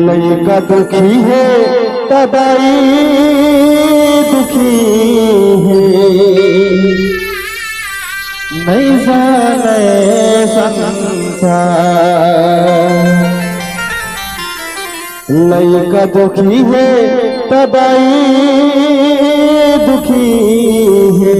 लइका दुखी है तदाई दुखी है, नहीं जाने संसार। लइका दुखी है तदाई दुखी है,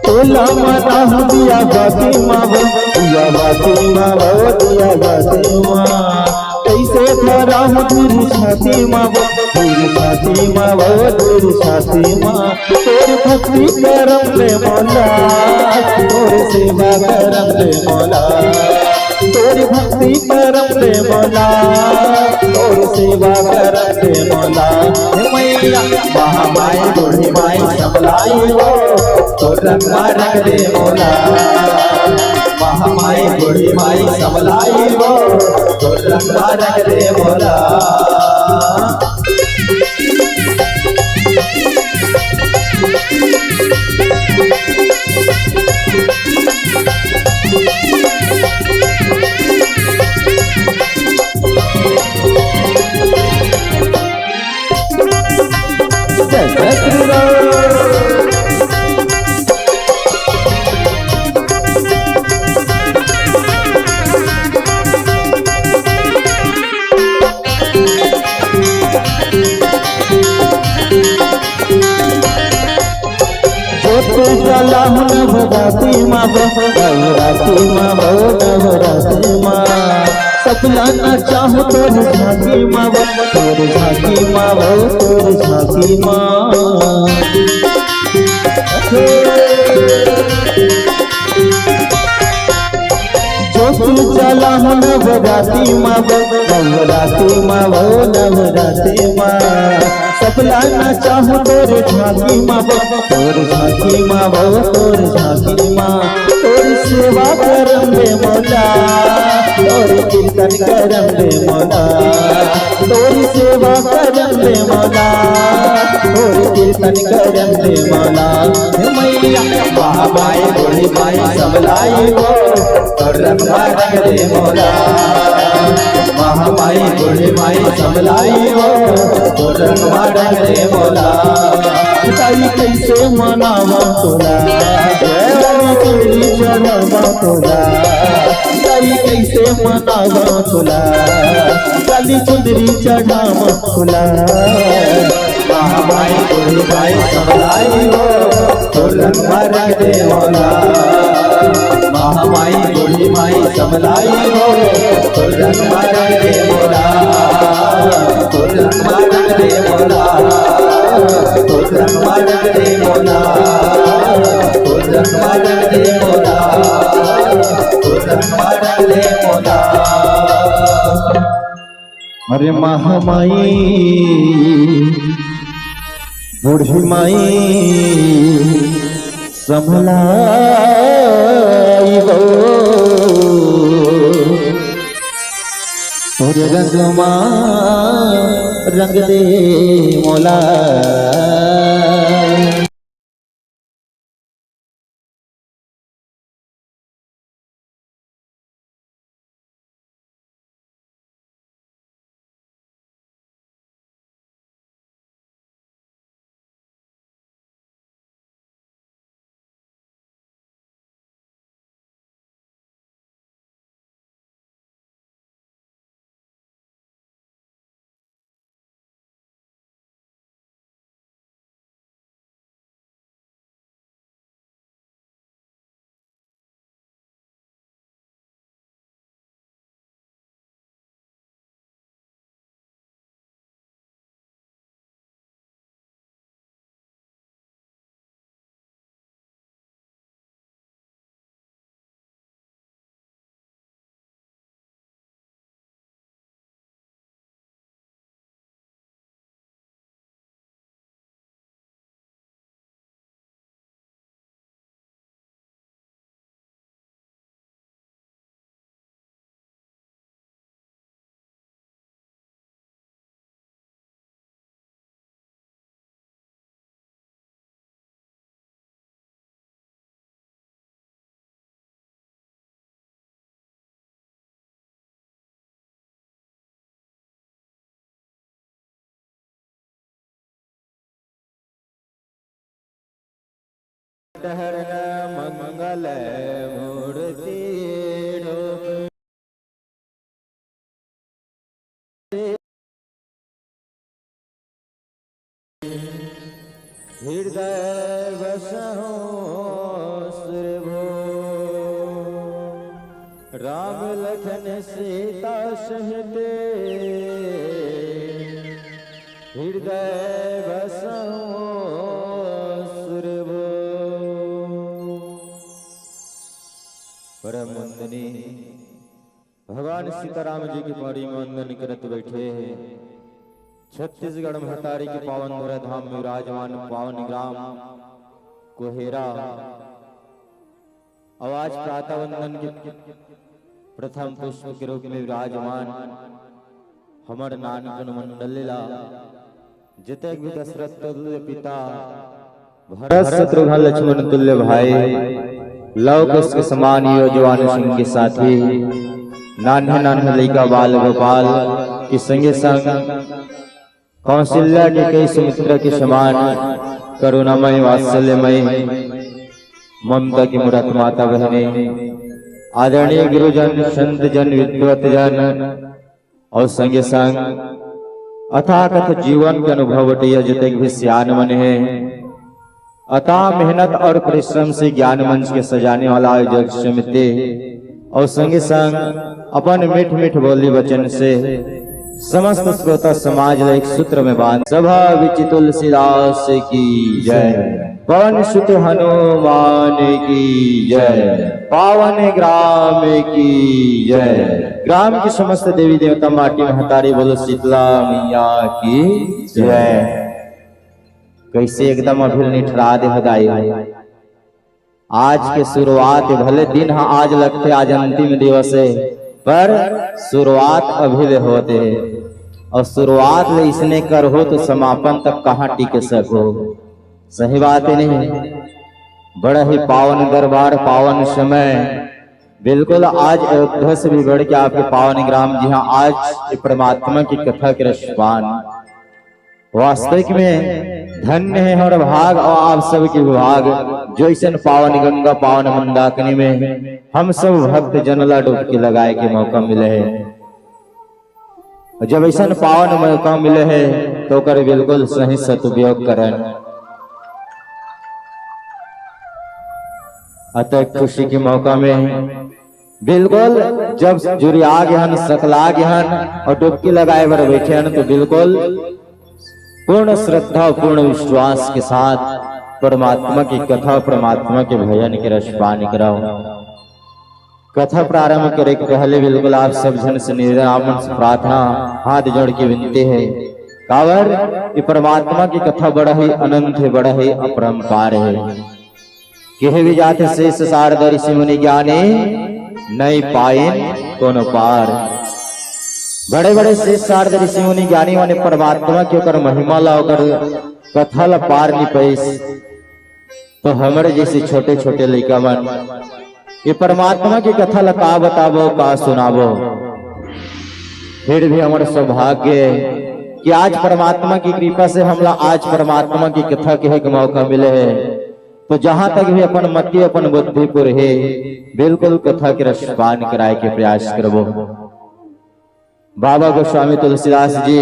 तोला माता दिया बाती मावो, दिया बाती मावो, दिया बाती माँ। कैसे धरा हूँ तेरी छाती मावो, तेरी छाती मावो, तेरी छाती माँ। तोर भक्ति करम ले मौला, तोर सेवा करम ले मौला, तोर भक्ति करम ले मौला, तोर सेवा करम ले मौला। मैया महामाई बूढ़ी माई सबलाई हो, तो रंगा रंग दे मौला। महामाई बूढ़ी माई सबलाई हो, तो रंगा रंग दे मौला। झांकी माव नवरात्रि माव नवरात्रि माँ सपना ना चाहो तोर झांकी माव तोर झांकी माव तोर झांकी माँ जो तू चला हो नवरात्रि माव नवरात्रि माव नवरात्रि माँ सपना ना चाहो तोर झांकी माव तोर झांकी माव तोर झांकी माँ तोर सेवा करम रे मौला तोर कीर्तन करम रे मौला तोर सेवा करम रे मौला तोर कीर्तन करम रे मौला मैया महामाई भोली माई सबलाई हो तोर रंगवा रंग रे मौला महामाई भोली माई सबलाई हो तोर रंगवा रंग रे मौला ताई कैसे मनावा तोला चढ़ावा तोला ताई कैसे मनावा तोला काली चुंदरी चढ़ावा तोला महामाई भोली माई सबलाई हो तोर रंगवा रंग रे मौला महामाई भोली माई सबलाई हो तोर रंगवा रंग रे मौला तोर रंगवा रंग रे मौला तोर रंगवा रंग रे मौला तोर रंगवा रंग रे मौला तोर रंगवा रंग रे मौला अरे महामाई बूढ़ी माई संभलाई हो तोर रंगमा रंग दे मौला मंगल मूर्ति हृदय बसहो सुरभो राम लखन सीता सहित हृदय बसहो सुरभो परम वंदनीय भगवान सीताराम जी की पौड़ी में वंदन करत बैठे हैं। छत्तीसगढ़ महतारी के पावन धरा धाम में विराजमान पावन ग्राम कोहेरा आवाज प्रातः वंदन के प्रथम पुष्प के रूप में विराजमान हमर नानकन मंडलिला जितेक भी दशरथ तुल्य पिता भरत शत्रुघ्न लक्ष्मण तुल्य भाई लव कुश के समान योजवान सिंह के साथी नान्हे नान्हे लड़का बाल गोपाल के संगे संग कौशल्या के कई सुमित्रा के समान करुणामय वात्सल्यमय ममता की मूर्त माता बहने आदरणीय गुरुजन संत जन विद्वत जन और संगे संग अथाकथ जीवन के अनुभव जितने भी सियान मन है अतः मेहनत और परिश्रम से ज्ञान मंच के सजाने वाला आयोजक समिति और संगे संग अपन मीठ मीठ बोली वचन से समस्त श्रोता समाज एक सूत्र में बांध सभा विच तुलसीदास की जय, पवन सुत हनुमान की जय, पावन ग्राम की जय। ग्राम की समस्त देवी देवता माटी महतारी बोलो शीतला मैया की जय। कैसे एकदम अभिल निठरा दे हदाई आज के शुरुआत भले दिन हाँ आज लगते आज अंतिम दिवस है, पर शुरुआत अभिल होते और शुरुआत ले इसने कर हो तो समापन तक कहाँ टिक सको। सही बात है नहीं। बड़ा ही पावन दरबार पावन समय, बिल्कुल आज अयोध्या से भी बढ़ के आपके पावन ग्राम जी हाँ आज परमात्मा की कथा के रसपान वास्तविक में धन्य है और भाग और आप सब के विभाग जो इस पावन गंगा पावन मंदाकिनी में हम सब भक्त जनला डुबकी लगाए के मौका मिले है। जब ऐसा पावन मौका मिले है तो कर बिल्कुल सही सदुपयोग करें। अतः खुशी के मौका में बिल्कुल जब जुरी आ गहन सकला गहन और डुबकी लगाए बर बैठे हन तो बिल्कुल पूर्ण श्रद्धा पूर्ण विश्वास के साथ परमात्मा की कथा परमात्मा के भजन के रसपान कराओ। कथा प्रारंभ करे के पहले बिल्कुल आप सब जन से निरामन से प्रार्थना हाथ जोड़ के विनती है कावर ये परमात्मा की कथा बड़ा ही अनंत है, बड़ा ही अपरंपार है। कहे भी जाते शेष शारदा ऋषि मुनि ज्ञानी नहीं पाए कोनो पार। बड़े बड़े शेष शारदा ऋषि मुनि ज्ञानी माने परमात्मा के ओकर महिमा ला ओकर कथा ला पार नहीं पैस, तो हमारे जैसे छोटे छोटे लड़का मन ये परमात्मा की कथा ला का बताबो का सुनाबो। फिर भी हमारे सौभाग्य कि आज परमात्मा की कृपा से हमला आज परमात्मा की कथा कहे के मौका मिले है। तो जहां तक भी अपन मति अपन बुद्धि पुर है बिल्कुल कथा के रसपान कराए के प्रयास करबो। बाबा गोस्वामी तुलसीदास जी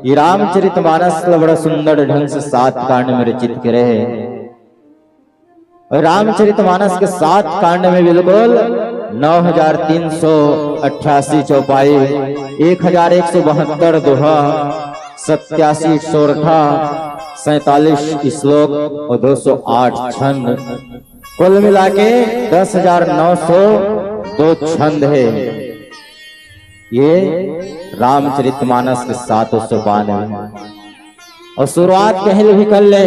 ये रामचरितमानस बड़ा सुंदर ढंग से 7 कांड में रचित करे और रामचरितमानस के 7 कांड में बिल्कुल 9388 चौपाई, 1172 दोहा, 87 सोरठा, 47 श्लोक और 208 छंद, कुल मिला के 10,902 छंद है। ये रामचरितमानस के 792 और शुरुआत कहीं भी कर ले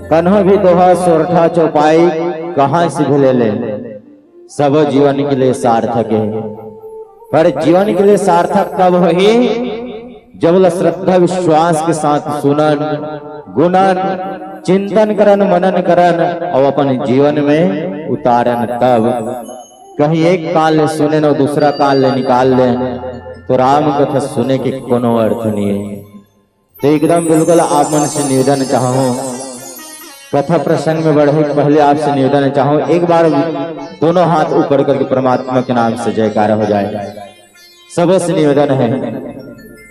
कन्हो भी दोहा सोरठा चौपाई कहां से भी ले ले सब जीवन के लिए सार्थक है। पर जीवन के लिए सार्थक कब है जब श्रद्धा विश्वास के साथ सुनन गुणन चिंतन करन मनन करन और अपन जीवन में उतारन। तब कहीं एक कान ले सुने न दूसरा कान ले निकाल ले तो राम कथा सुने के कोनो अर्थ नहीं है। तो एकदम बिल्कुल आप मन से निवेदन चाहूं कथा प्रसंग में बढ़े पहले आपसे निवेदन चाहूं एक बार दोनों हाथ ऊपर करके परमात्मा के नाम से जयकारा हो जाए। सबसे निवेदन है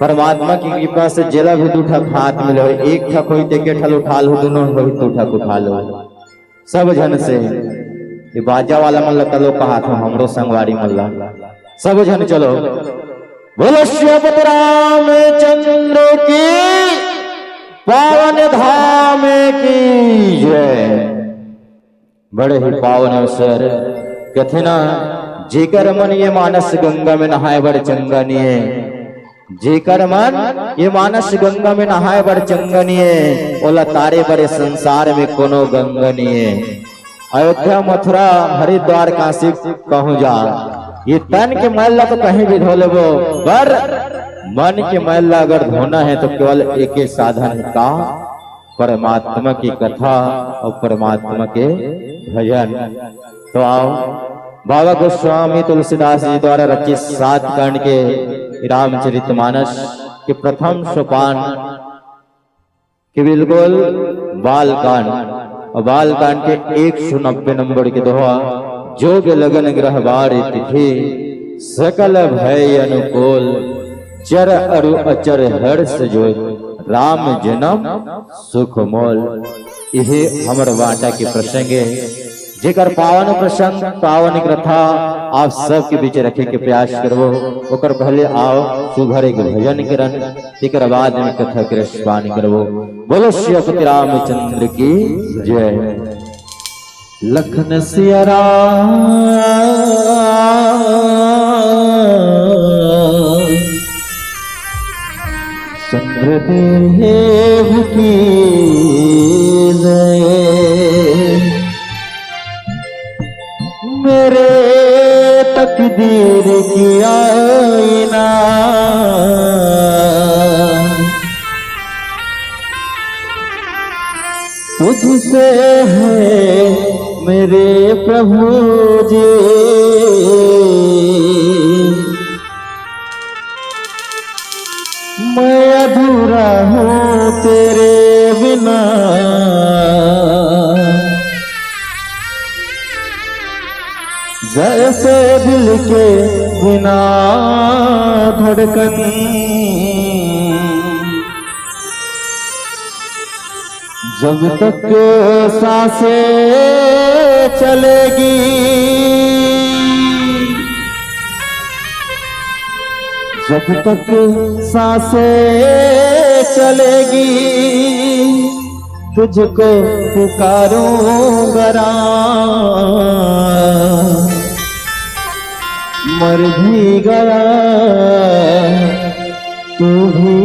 परमात्मा की कृपा से जेला भी 2 ठक हाथ मिले हो, एक ठक हो के ठल उठा लो, दोनों हो 2 ठक उठा लो। सब जन से ये बाजा वाला मल्ला तलो कहा था हमरो संगवारी मल्ला सब जन चलो बोलो श्रीपति रामचंद्र की पावन धाम की जय। बड़े ही पावन अवसर कथे ना जेकर मन ये मानस गंगा में नहाए बड़ चंगनिए, जेकर मन ये मानस गंगा में नहाए बड़ चंगनिए ओला तारे बड़े संसार में कोनो गंगनिए। अयोध्या मथुरा हरिद्वार काशी कहूँ जा ये तन के मैला तो कहीं भी धो लेबो, पर मन के मैला अगर धोना है तो केवल एक ही साधन का परमात्मा की कथा और परमात्मा के भजन। तो आओ बाबा गोस्वामी तुलसीदास जी द्वारा रचित 7 कांड के रामचरितमानस के प्रथम सोपान के बिल्कुल बालकांड और बालकांड के 190 नंबर के दोहा जोग लगन ग्रह बार तिथि सकल भय अनुकूल चर अरु अचर हर्ष जो राम जन्म सुख मोल। यही हमर वाटा के प्रसंग है, जेकर पावन प्रसंग पावन कथा आप सबके बीच रखे के प्रयास करबो। ओकर पहले आओ सुभर एक भजन करन, एक बाद में कथा के रसपान करबो। बोलो श्री रामचंद्र की जय। लखन सिया राम चंद्रदेव की जय। मेरे तकदीर की आईना तुझसे है मेरे प्रभु जी। मैं अधूरा हूँ तेरे बिना, जैसे दिल के बिना धड़कन, जब तक सांसें चलेगी, जब तक सांसें चलेगी, तुझको पुकारूंगा राम। मर भी गया तू भी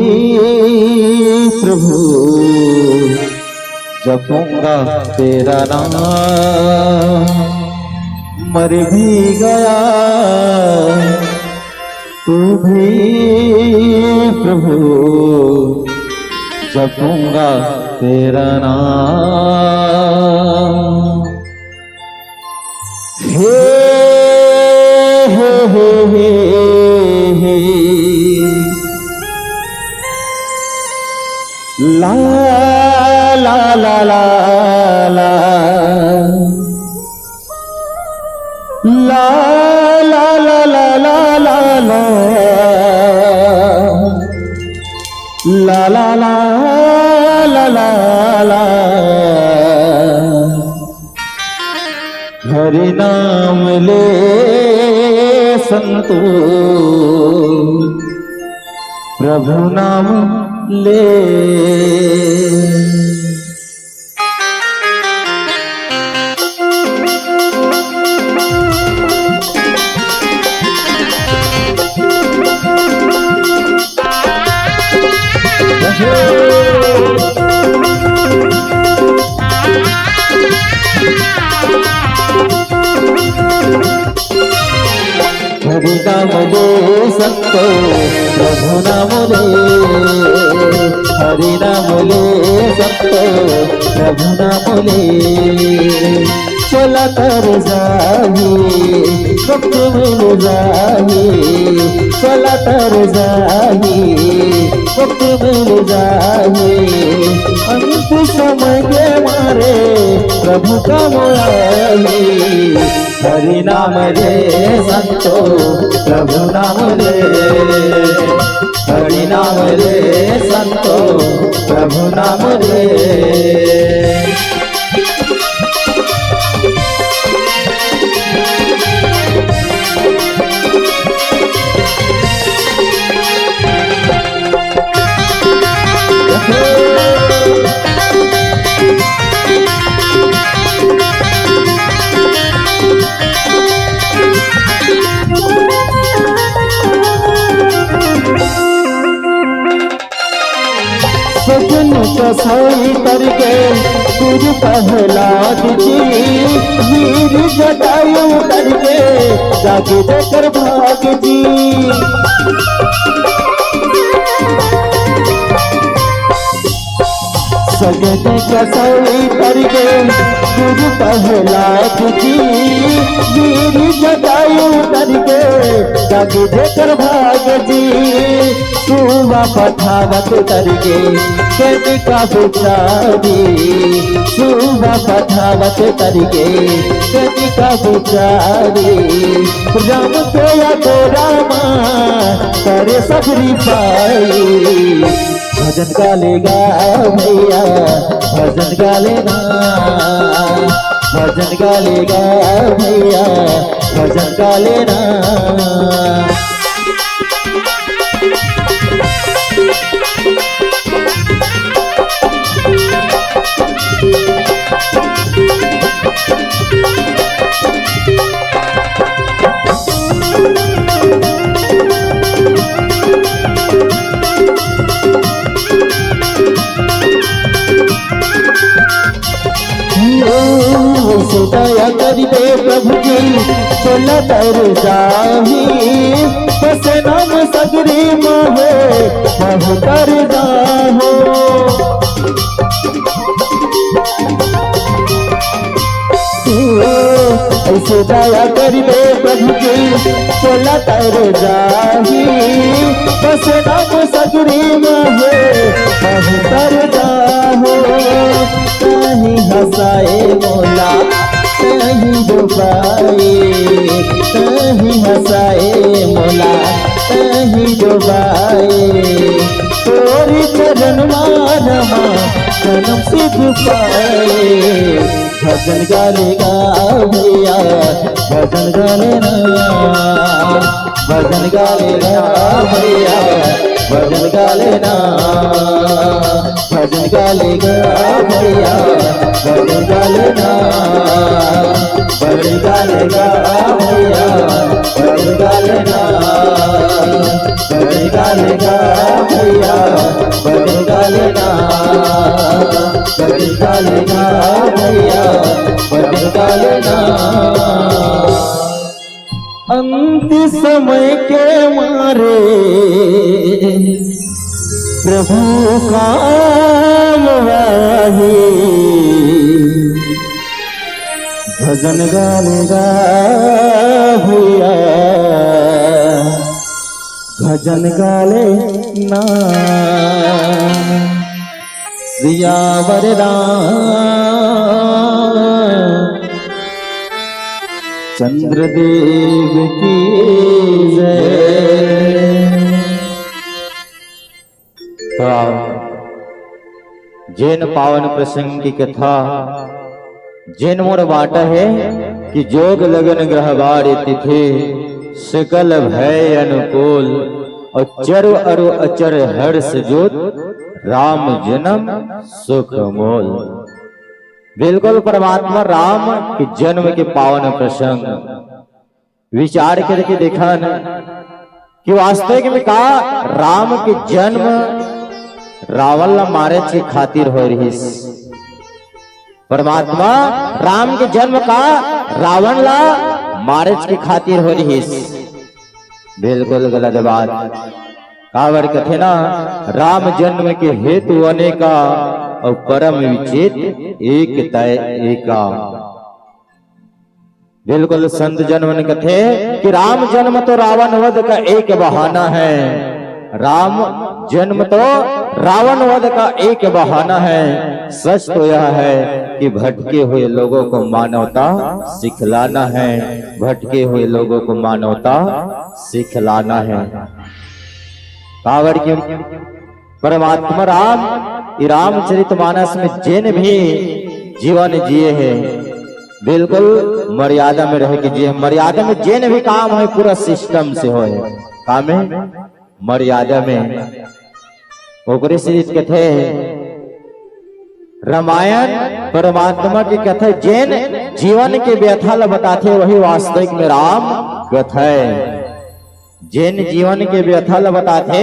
प्रभु, जपूंगा तेरा नाम। मर भी गया तू भी प्रभु, जपूंगा तेरा नाम। हे हे हे हे हे ला ला ला ला ला ला ला ला ला ला ला ला ला ला ला ला। हरि नाम ले संतो, प्रभु नाम ले। हरि नाम ले संतो, प्रभु नाम ले। हरि नाम ले संतो, प्रभु नाम ले। चला कर जाही वक्त मिल जाही, चला कर जाही वक्त मिल जाही। अंत समय के मारे प्रभु का मोही। हरि नाम ले संतो, प्रभु नाम ले। हरि नाम ले संतो, प्रभु नाम ले। सजन कसाई करके तुझ प्रहलाद जी, वीर जटायु करके जाके देकर भाग जी। सजन कसाई करके तुझ प्रहलाद जी, वीर जटायु करके जाके देकर भाग जी। सुबह पठावत करके कनिका बेचारी, सुबह पठावत करके कनिका बेचारी। राम के या तो रामा करे सबरी पाई। भजन गा लेगा भैया भजन गा लेना, भजन गा लेगा भैया भजन गा लेना। दया करिबे प्रभु जी चला तर जाही, बस नाम सगरी मोहे बहु कर जाहो। ऐसे दया करिबे प्रभु जी चला तर जाही, बस नाम सगरी मोहे बहु कर जाहो। कहीं हंसाए मोला कहीं डुबाए, कहीं हंसाए मोला कहीं डुबाए, तोरी चरण मानमा जन्म सिद्ध पाए। भजन गा लेगा भैया भजन गा लेना, भजन गा लेगा भैया भजन गा लेना, भजन गा लेगा भैया भजन गा लेना, भजन गा लेगा भैया भजन गा लेना, भजन गा लेगा भैया भजन गा लेना, भजन गा लेगा भैया भजन गा लेना। अंत समय के मारे प्रभु काम आही, भजन गा लेगा भैया भजन गा लेना। सियावर चंद्रदेव की जय। तो जैन पावन प्रसंग की कथा जैन मोर बाट है कि जोग लगन ग्रह बार तिथि सकल भय अनुकूल और चरु अरु अचर हर्ष जोत राम जन्म सुख मोल। बिल्कुल परमात्मा राम के जन्म के पावन प्रसंग विचार करके देखा न कि वास्तविक में का राम के जन्म रावण ला मारे के खातिर हो रही। परमात्मा राम के जन्म का रावण ला मारे के खातिर हो रही। बिल्कुल गलत बात। कावर कथे ना राम जन्म के हेतु अनेका और परम विचेत एक तय एका। बिल्कुल संत जन्म ने कथे कि राम जन्म तो रावण वध का एक बहाना है, राम जन्म तो रावण वध का एक बहाना है। सच तो यह है कि भटके हुए लोगों को मानवता सिखलाना है, भटके हुए लोगों को मानवता सिखलाना है। कावर की परमात्मा राम रामचरितमानस में जैन भी जीवन जिए हैं, बिल्कुल मर्यादा में रह के जिए। मर्यादा में जैन भी काम है पूरा सिस्टम से हो काम है मर्यादा में। ओकरे से कथे रामायण परमात्मा की कथा जैन जीवन के व्यथा ला बताते, वही वास्तविक में राम कथा है। जैन जीवन के व्यथा ला बताते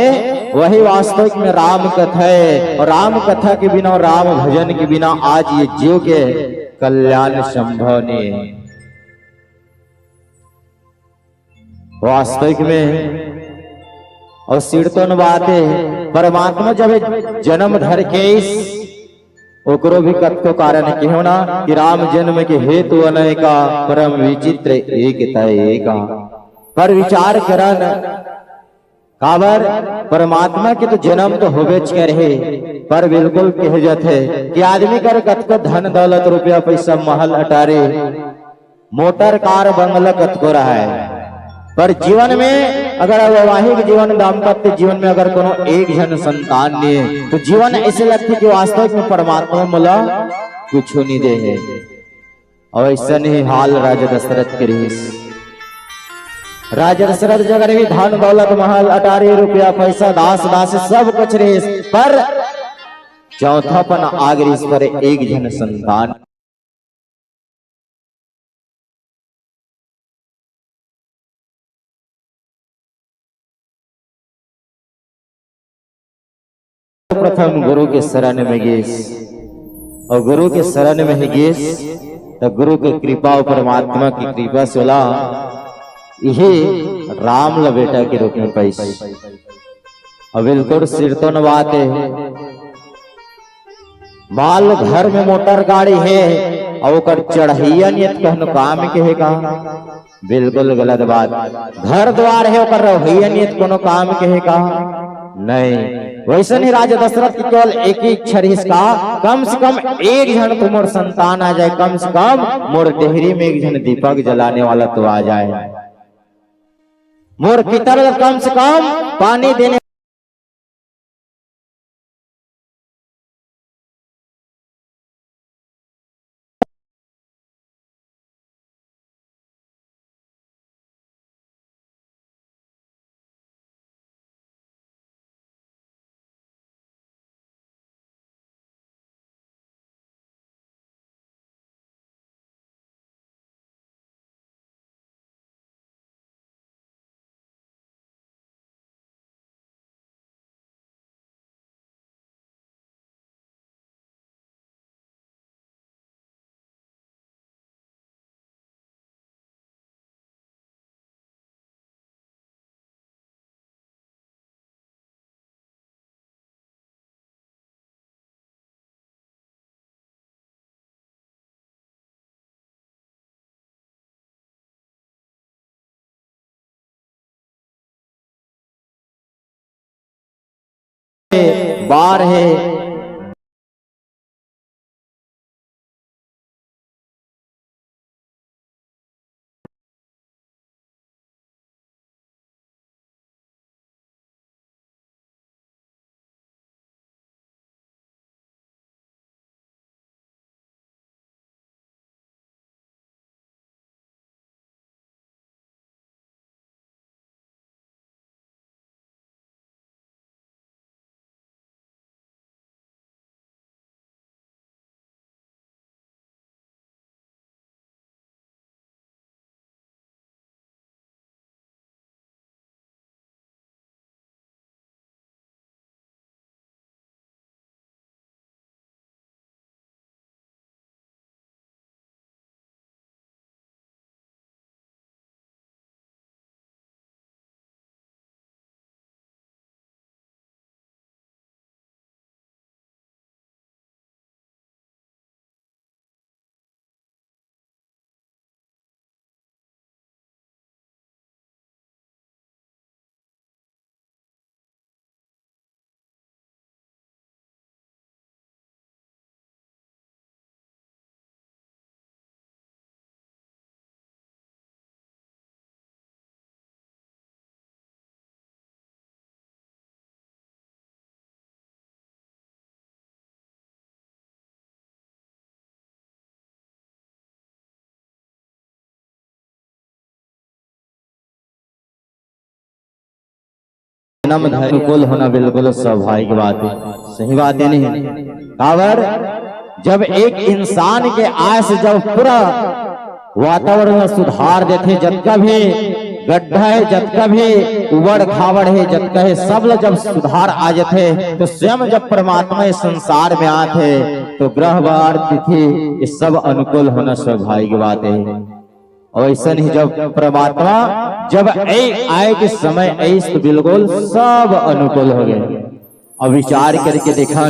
वही वास्तविक में राम कथा है। और राम कथा के बिना और राम भजन के बिना आज ये जीव के कल्याण संभव नहीं है। वास्तविक में और सिरतन बात है परमात्मा जब जन्म धर के ओकरो भी कथको कारण क्यों ना कि राम जन्म के हेतु अनेका परम विचित्र एक तय एका। पर विचार करन काबर परमात्मा के तो जन्म तो होवे करे, पर बिल्कुल कह जाते कि आदमी कर कथको धन दौलत रुपया पैसा महल अटारे मोटर कार बंगला कथको रहा है, पर जीवन में अगर वैवाहिक जीवन दाम्पत्य जीवन में अगर कोनो एक जन संतान नहीं है तो जीवन ऐसे लगती कि वास्तविक में परमात्मा मोला कुछ नहीं दे है। और ऐसा ही हाल राजा दशरथ के रही। राजा दशरथ जगह भी धन दौलत महल अटारी रुपया पैसा दास दास सब कुछ रही, पर चौथापन आगरी इस पर एक जन संतान प्रथम गुरु के शरण में गेस और गुरु के शरण में ही गेस तो गुरु की कृपा और परमात्मा की कृपा से बोला यही राम ल बेटा के रूप में पैसे और बिल्कुल सिर तो न बात है। माल घर में मोटर गाड़ी है और चढ़ैया नियत कहनो काम के है का बिल्कुल गलत बात। घर द्वार है और रवैया नियत कोनो काम के है का नहीं। वैसे नहीं राजा दशरथ की केवल एक ही इच्छा रही का कम से कम एक जन तो मोर संतान आ जाए, कम से कम मोर डेहरी में एक जन दीपक जलाने वाला तो आ जाए, मोर पितर कम से कम पानी देने बार है। जन्म अनुकूल होना बिल्कुल स्वाभाविक बात है, सही बात है नहीं। काबर जब एक इंसान के आय से जब पूरा वातावरण में सुधार देते, जतका भी गड्ढा है जतका भी उबड़ खाबड़ है जतका है सब जब सुधार आ जाते तो स्वयं जब परमात्मा इस संसार में आते तो ग्रह वार तिथि ये सब अनुकूल होना स्वाभाविक बात है। और ऐसा नहीं जब परमात्मा जब आए के समय ऐस तो बिल्कुल सब अनुकूल हो गए। और विचार करके देखा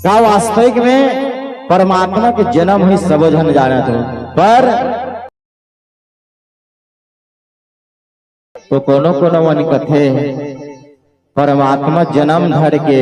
का वास्तविक में परमात्मा के जन्म ही सब जन जाना था, पर तो कोनो कोनो मन कथे परमात्मा जन्म धर के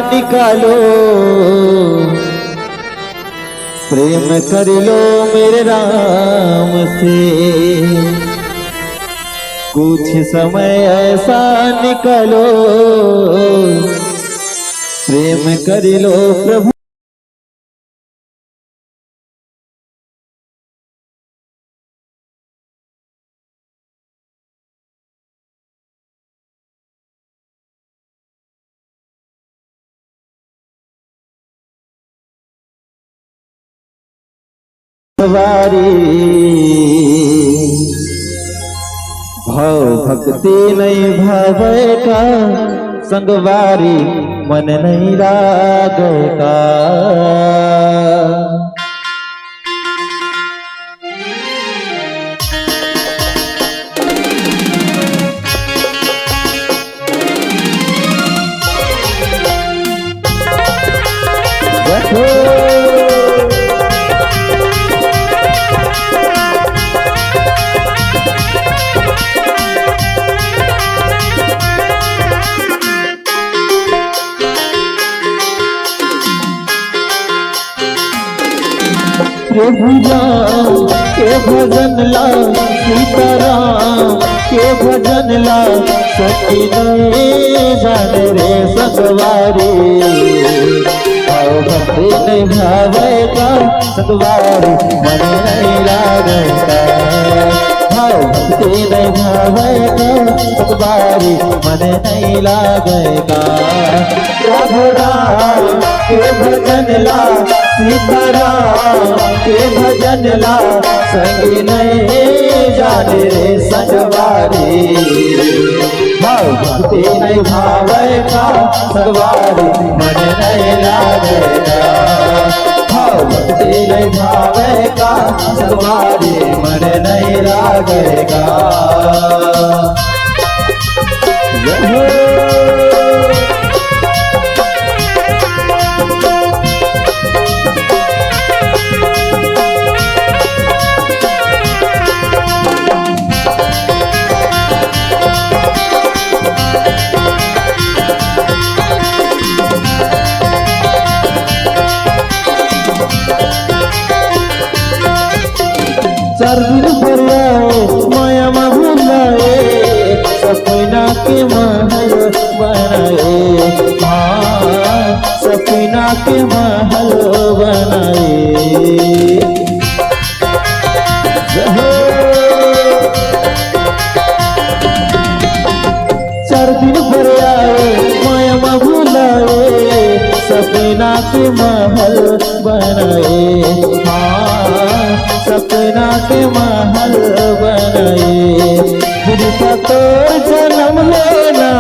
निकालो प्रेम कर लो मेरे राम से, कुछ समय ऐसा निकालो प्रेम कर लो प्रभु। सवारी भाव भक्ति नहीं भावे का, संगवारी मन नहीं लागे का। प्रभु राम के भजन ला, सीताराम के भजन ला, सखी नहीं जाने रे सतवारी। भाव भक्ति नहीं भावे का, सतवारी मन नहीं लागे का। भाव भक्ति नहीं भावे का, सतवारी मन नहीं लागे का। प्रभु राम के भजन ला, सीताराम के भजन ला, संगी नहीं जाने रे सजवारी। भाव भक्ति नहीं भावे का, सजवारी मन नहीं लागेगा। भाव भक्ति नहीं भावे का, सजवारी मन नहीं लागेगा। चार दिन पर आए माया में भुलाए, सपना के महल बनाए। हाँ सपना के महल बनाए। चार दिन पर आए माया में भुलाए, सपना के महल बनाए। हाँ सपना के महल बनाए। बुढ़ा तो जन्म लेना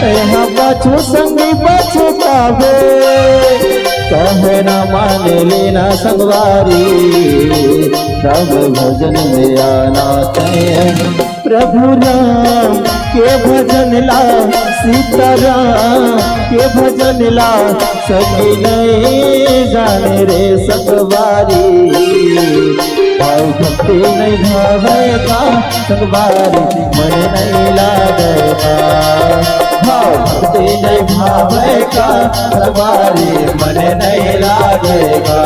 यहाँ बचो संगी बचो पावे, कहे ना मान लेना संगवारी। तब भजन में आना चाहिए। प्रभु राम के भजन ला, सीताराम के भजन ला, सखी नहीं जाने रे सतवारी। भाव भक्ति नहीं भावेगा, सतवारी मन नहीं लागेगा। भाव भक्ति नहीं भावेगा, सतवारी मन नहीं लागेगा।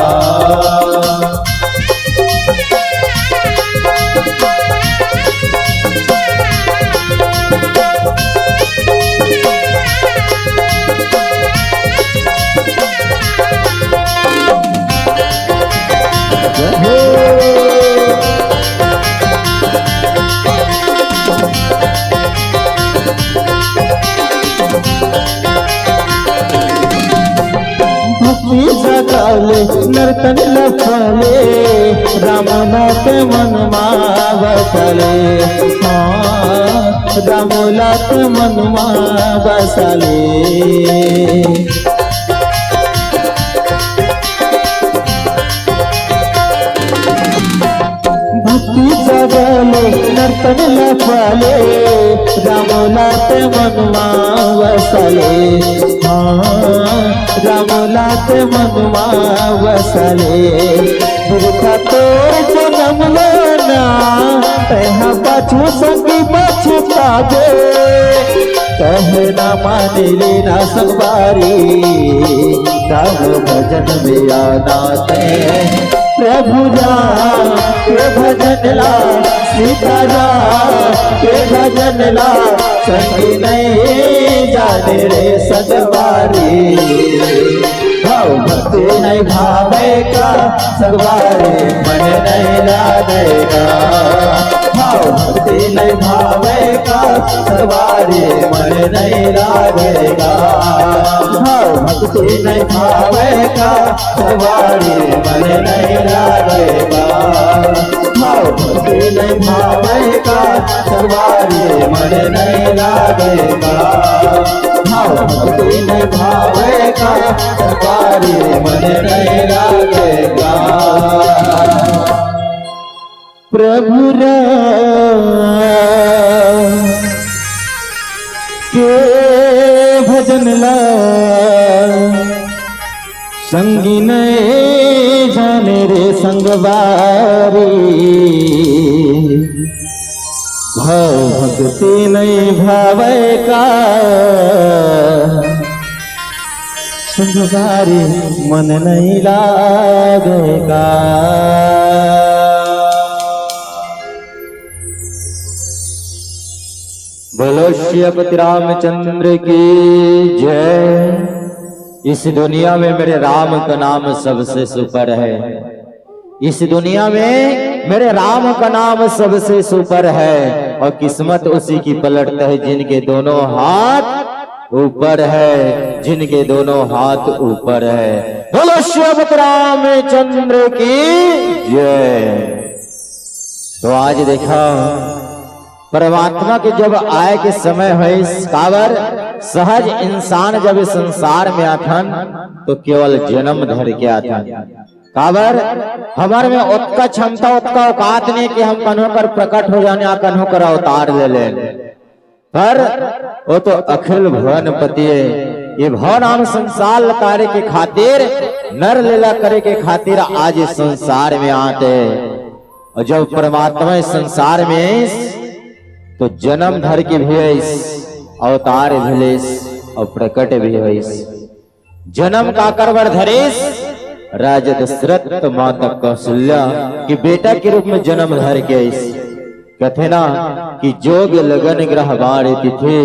जगाले नर्तन लखाले, राम नाथ मन बसले। हाँ राम नाथ मन बसले। भक्ति जगाले नर्तन लखाले, राम नाथ मन बसले। हाँ राम नाथ मन बसले। दुर्गा तो जन्म लेना यहाँ बचो संगी बचता दे, कहना मान लेना संगवारी, राम भजन में आना है। प्रभु राम के भजन ला, सीता राम के भजन ला, संगी नहीं जाने रे संगवारी। भाव भक्ति नहीं भावे का संगवारी, मन नहीं लागेगा। भाव भक्ति नहीं भावे का संगवारी, मन नहीं लागेगा। भाव भक्ति नहीं भावे का संगवारी, मन नहीं लागेगा। भाव भक्ति नहीं भावे का संगवारी, मन नहीं लागेगा। भाव भक्ति नहीं भावे का संगवारी, मन नहीं लागेगा। प्रभु राम के भजन ला, संगी नहीं जाने रे संगवारी। भाव भक्ति नहीं भावे का संगवारी, मन नहीं लागेगा। बोलो श्रीपति रामचंद्र की जय। इस दुनिया में मेरे राम का नाम सबसे सुपर है। इस दुनिया में मेरे राम का नाम सबसे सुपर है, और किस्मत उसी की पलटता है जिनके दोनों हाथ ऊपर है, जिनके दोनों हाथ ऊपर है। बोलो श्रीपति रामचंद्र की जय। तो आज देखा परमात्मा के जब आए के समय है कावर, सहज इंसान जब इस संसार में आथन तो केवल जन्म धर के आथन। कावर हमारे में उतना क्षमता उतना औकात नहीं कि हम कन्हों कर प्रकट हो जाने, कन्हों कर अवतार ले लें, पर वो तो अखिल भुवन पति ये भवन हम संसार लतारे के खातिर, नर लीला करे के खातिर आज इस संसार में आते। और जब परमात्मा इस संसार में तो जन्म धर के भी अवतार भेलेस और प्रकट भी है। जन्म का करवर धरेस राजा दशरथ माता कौशल्या की बेटा के रूप में जन्म धर के कहते ना कि जोग लगन ग्रह बार तिथि,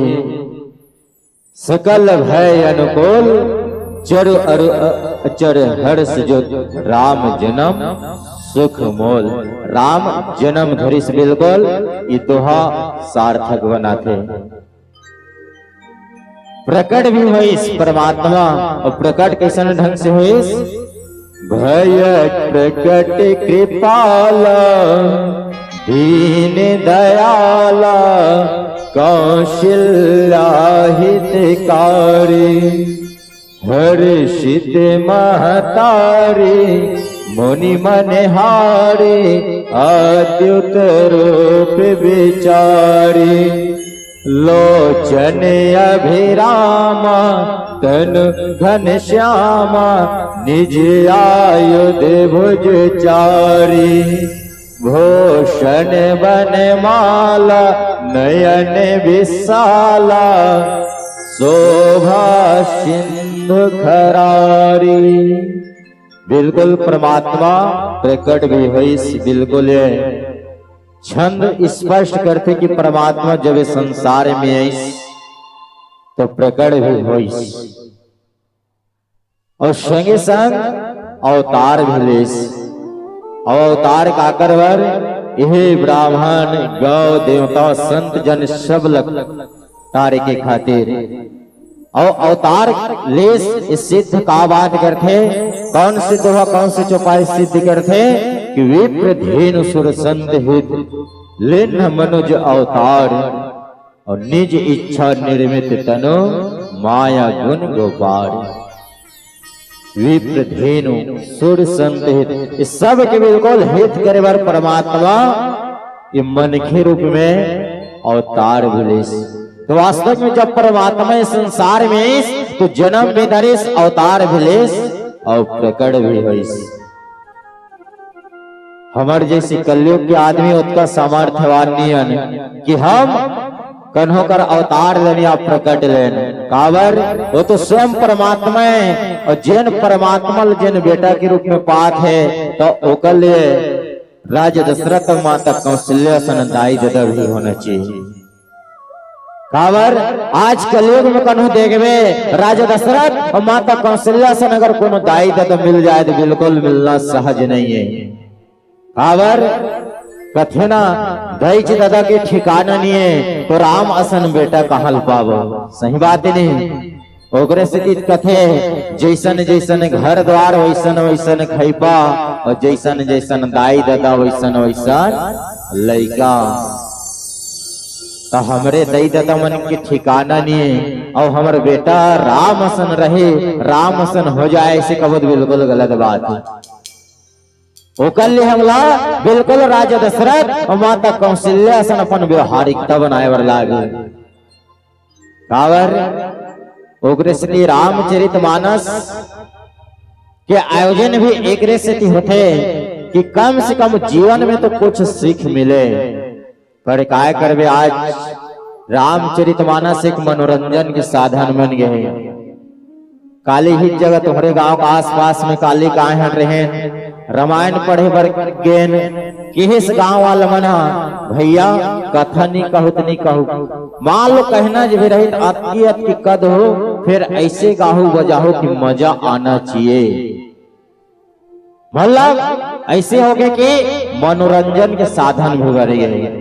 सकल भय अनुकूल, चरु अरु अचर हर्ष जो राम जन्म सुख मोल। राम जन्म धरिस बिल्कुल ये दोहा सार्थक बनाते। प्रकट भी हुईस परमात्मा, और प्रकट कैसे ढंग से हुईस? भय प्रकट कृपाला, दीन दयाला, कौशल्या हितकारी, हर्षित महतारी, मुनि मनहारी, अद्युत रूप विचारी, लोचन अभिरामा, तनु घन श्यामा, निज आयुध भुज चारी, भूषण बनमाला, नयन विशाला, शोभा सिंधु खरारी। बिल्कुल परमात्मा प्रकट भी हुई। बिल्कुल छंद स्पष्ट करते कि परमात्मा जब इस संसार में आई तो प्रकट भी हुई, और संगे संग अवतार भी लेस। अवतार का करवर यह ब्राह्मण गौ देवता संत जन सब लग तारे के खातिर, और अवतार लेस सिद्ध का बात करते। कौन सिद्ध हुआ, कौन से चौपाई सिद्ध करते कि विप्र धेनु सुर संत हित, लेन मनुज अवतार, और निज इच्छा निर्मित तनु, माया गुण गोपार। विप्र धेनु सुर संत हित, इस सब के बिल्कुल हित करे बार परमात्मा ये मन के रूप में अवतार विलेस। तो वास्तव में जब परमात्मा इस संसार में तो जन्म भी धरिस, अवतार विलेस और प्रकट भी हुई। हमारे जैसे कलयुग के आदमी उतना सामर्थ्यवान नहीं कि हम कन्हो कर अवतार लेने आप प्रकट लेन कावर वो तो स्वयं परमात्मा है और जिन परमात्मा जिन बेटा के रूप में पात है तो ओकर लिए राजा दशरथ और माता कौशल्या सन दाई दादा भी होना चाहिए। कावर आज कलयुग में कन्हू देखबे राजा दशरथ और माता कौशल्या सन अगर कोनो दाई दादा मिल जाए तो बिल्कुल मिलना सहज नहीं है। कावर कथे ना दैच दादा के ठिकाना नहीं है तो राम असन बेटा कहल पावो। सही बात नहीं ओकरे से कथे जैसन जैसन घर द्वार वैसन वैसन खैपा और जैसन जैसन दाई दादा वैसन वैसन लइका। तो हमरे दाई दादा मन के ठिकाना नहीं है और हमारे बेटा राम असन रहे राम असन हो जाए ऐसे कबूत बिल्कुल गलत बात है। ओकर लिए हमला बिल्कुल राजा दशरथ और माता कौशल्या सन अपन व्यवहारिकता बनाए वर लागे। कावर ओकरे से रामचरितमानस के आयोजन भी एक से होते कि कम से कम जीवन में तो कुछ सीख मिले। पर काय करवे आज रामचरितमानस एक मनोरंजन के साधन बन गए। काली ही जगह तुम्हारे गांव के आसपास में काली कहाँ हट रहे रामायण पढ़े बर गेन किस गांव वाला मना भैया कथा नहीं कहूत नहीं कहू मान लो कहना जो रही अत की कद हो फिर ऐसे गाहू बजाहो कि मजा आना चाहिए। मतलब ऐसे हो गए कि मनोरंजन के साधन भी बढ़ गए।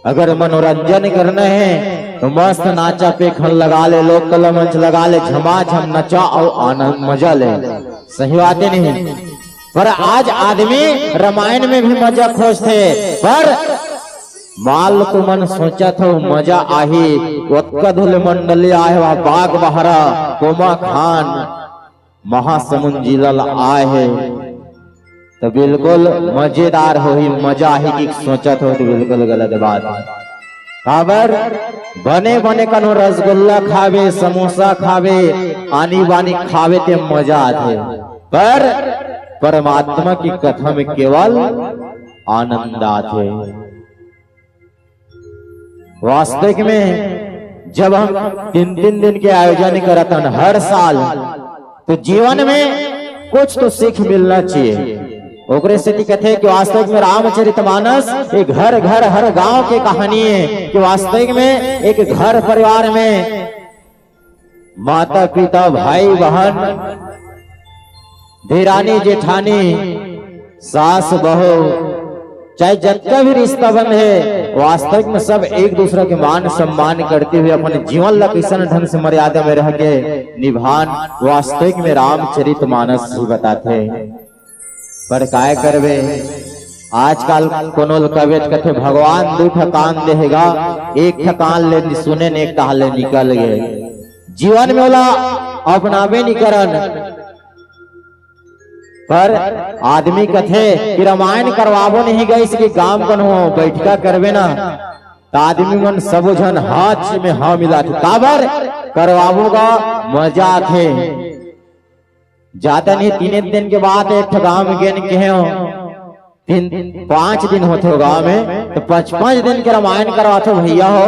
अगर मनोरंजन करना है तो मस्त नाचा पे खन लगा ले लोक कला मंच लगा ले झमाझम नचा और आनंद मजा ले। सही बात नहीं पर आज आदमी रामायण में भी मजा खोजते पर माल तो मन सोचा था मजा आही उत्कधुल मंडली आए वहा बाग बहरा कोमा खान महासमुंद जिलल आए है तो बिल्कुल मजेदार हो ही मजा ही की सोचा था तो बिल्कुल गलत बात है। काबर बने बने कनो रसगुल्ला खावे समोसा खावे आनी बानी खावे ते मजा आते पर परमात्मा की कथा में केवल आनंद आते। वास्तविक में जब हम 3-3 दिन के आयोजन करते हैं हर साल तो जीवन में कुछ तो सीख मिलना चाहिए। ओकरे से कहते कि वास्तविक में रामचरितमानस एक घर घर हर गांव की कहानी है कि वास्तविक में एक घर परिवार में माता पिता भाई बहन धीरानी जेठानी सास बहू चाहे जितना भी रिश्ता बंद है वास्तविक में सब एक दूसरे के मान सम्मान करते हुए अपने जीवन ला किसन ढंग से मर्यादा में रह के निभान वास्तविक में रामचरितमानस ही बताते हैं। पर काय करवे आजकल कोनो कवित कथे भगवान 2 ठकान देगा 1 ठकान ले सुने ने 1 टहले निकल गए जीवन में वाला अपनावे नहीं करन। पर आदमी कथे कि रामायण करवाबो नहीं गए इसके गांव कन हो बैठका करवे ना तो आदमी मन सब जन हाथ में हाँ मिला थे काबर करवाबो का मजा थे ज्यादा नहीं 3 दिन के बाद एक गांव में गेन के हो 5 दिन होते हो गांव में तो 5-5 दिन के रामायण करवाते भैया हो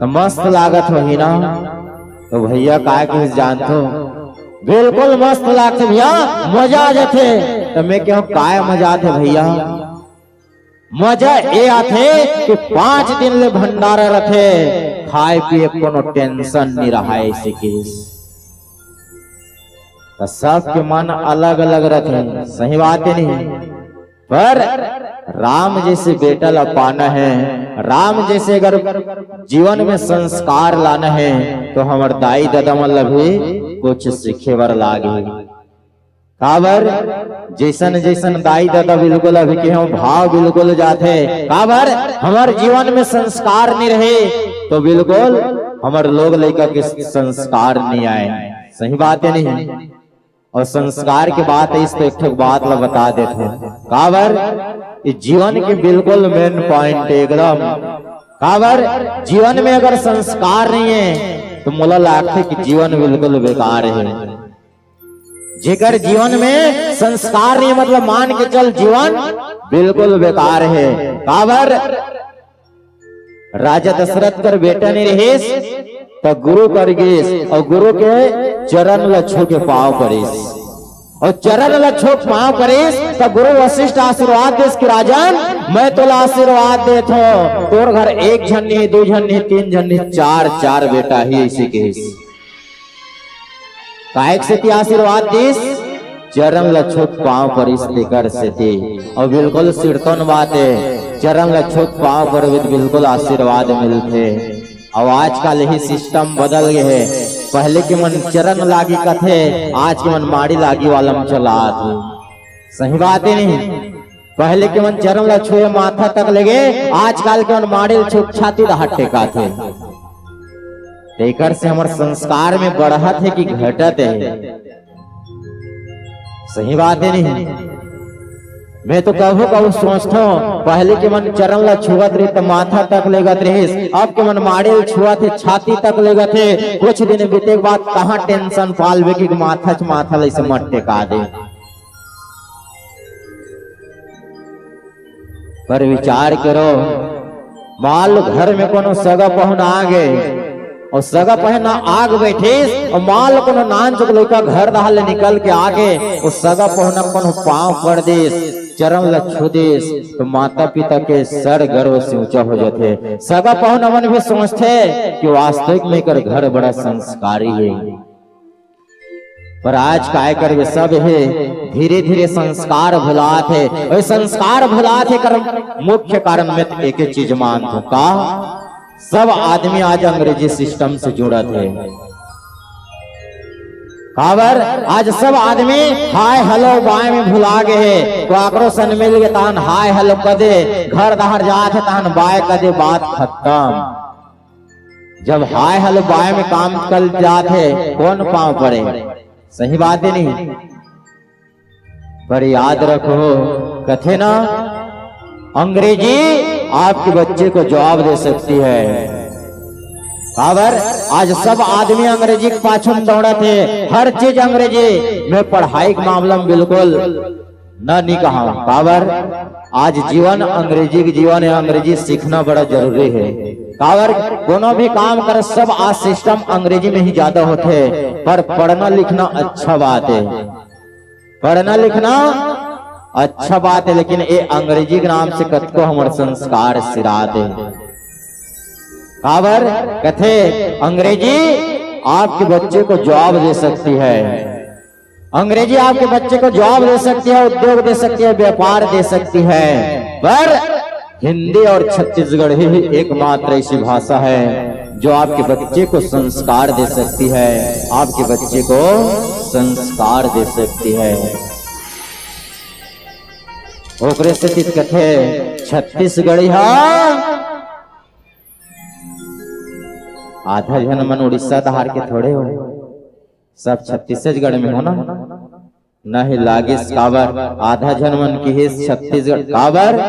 तो मस्त लागत हो ही ना तो भैया काय के जानते बिल्कुल मस्त लागते भैया मजा आ जाते तो मैं क्यों काय मजा आते भैया मजा ये आते कि 5 दिन ले भंडारा रखे खाए पिए कोनो टेंशन नहीं रहा ऐसे केस तो सबके मन अलग अलग रखे। सही बात है नहीं पर राम जैसे बेटा ला पाना है राम जैसे अगर जीवन में संस्कार लाना है तो हमारे दाई दादा मतलब भी कुछ सीखे बर लागे। काबर जैसन जैसन दाई दादा बिल्कुल अभी के हम भाव बिल्कुल जाते काबर हमारे जीवन में संस्कार नहीं रहे तो बिल्कुल हमारे लोग लेकर के संस्कार नहीं आए। सही बात है नहीं और संस्कार के बात इस तो एक बात ला बता देते काबर जीवन के बिल्कुल मेन पॉइंट एकदम काबर जीवन में अगर संस्कार नहीं है तो मुला लगता कि जीवन बिल्कुल बेकार है। जेकर जीवन में संस्कार नहीं मतलब मान के चल जीवन बिल्कुल बेकार है। काबर राजा दशरथ कर बेटा ने रहेस तो गुरु कर गेस और गुरु के चरण लच्छो के पाव करेस और चरण लच्छो पाव करेस तो गुरु वशिष्ठ आशीर्वाद देस कि राजन मैं तोला आशीर्वाद देत हो तोर घर एक जन नहीं, दो जन नहीं, तीन जन नहीं, चार चार बेटा ही ऐसे केस कायक से आशीर्वाद देस चरण लच्छोत पांव पर इस लेकर से थे और बिल्कुल सिरतन बात है चरण लच्छोत पांव पर बिल्कुल आशीर्वाद मिलते। अब आजकल यही सिस्टम बदल गए है, पहले के मन चरण लागी कथे आज के मन माड़ी लागी वाला में चला थे। सही बात है नहीं, पहले के मन चरण ला छुए माथा तक लगे, आजकल के मन माड़ी छुप छाती हट टेका थे। तेकर से हमारे संस्कार में बढ़त है कि घटत है। सही बात है नहीं, मैं तो कहो कहो सोचता हूँ पहले के मन चरण ला छुअत रही तो माथा तक लेगत रहे, अब के मन माड़े छुआ थे छाती तक लेगत है। कुछ दिन बीते के बाद कहाँ टेंशन पालवे की माथा लैसे मत टेका दे। पर विचार करो मान लो घर में कोनो सगा पहुना आ गए और सगा पहना आग बैठे और मान लो कोनो नान चुक लड़का घर दहाल निकल के आगे उस सगा पहुना कोनो पांव पड़ देस चरण लच्छो देस तो माता पिता के सर गर्व से ऊंचा हो जाते। सगा पहुना मन भी सोचते कि वास्तविक में कर घर बड़ा संस्कारी है, पर आज काय कर वे सब है धीरे धीरे संस्कार भुलात है। और संस्कार भुलात है कर मुख्य कारण में एक ही चीज मानता हूं का सब आदमी आज अंग्रेजी सिस्टम से जुड़ा थे। काबर आज सब आदमी हाय हेलो बाय में भुला गए है, तो आकरो सन मिल गए तान हाय हेलो कदे घर दहर जाते तान बाय कदे बात खत्म। जब हाय हेलो बाय में काम कर जाते कौन पांव पड़े। सही बात है नहीं, पर याद रखो कथे ना अंग्रेजी आपके बच्चे को जवाब दे सकती है। काबर आज सब आदमी अंग्रेजी के पाछू में दौड़े थे, हर चीज अंग्रेजी में पढ़ाई के मामला में बिल्कुल न नहीं कहा। काबर आज जीवन अंग्रेजी की जीवन है, अंग्रेजी सीखना बड़ा जरूरी है। काबर कोनो भी काम कर सब आज सिस्टम अंग्रेजी में ही ज्यादा होते, पर पढ़ना लिखना अच्छा बात है, पढ़ना लिखना अच्छा बात है, लेकिन ये अंग्रेजी के नाम से कतको हमारे संस्कार सिरा दे। काबर कथे अंग्रेजी आपके बच्चे को जवाब दे सकती है, अंग्रेजी आपके बच्चे को जवाब दे सकती है, उद्योग दे सकती है, व्यापार दे सकती है, पर हिंदी और छत्तीसगढ़ी ही एकमात्र ऐसी भाषा है जो आपके बच्चे को संस्कार दे सकती है, आपके बच्चे को संस्कार दे सकती है। ओकरे से चित कथे छत्तीसगढ़ी आधा जन मन उड़ीसा दहार के थोड़े हो, सब छत्तीसगढ़ में हो ना, नहीं लागे काबर आधा जन मन की है छत्तीसगढ़। काबर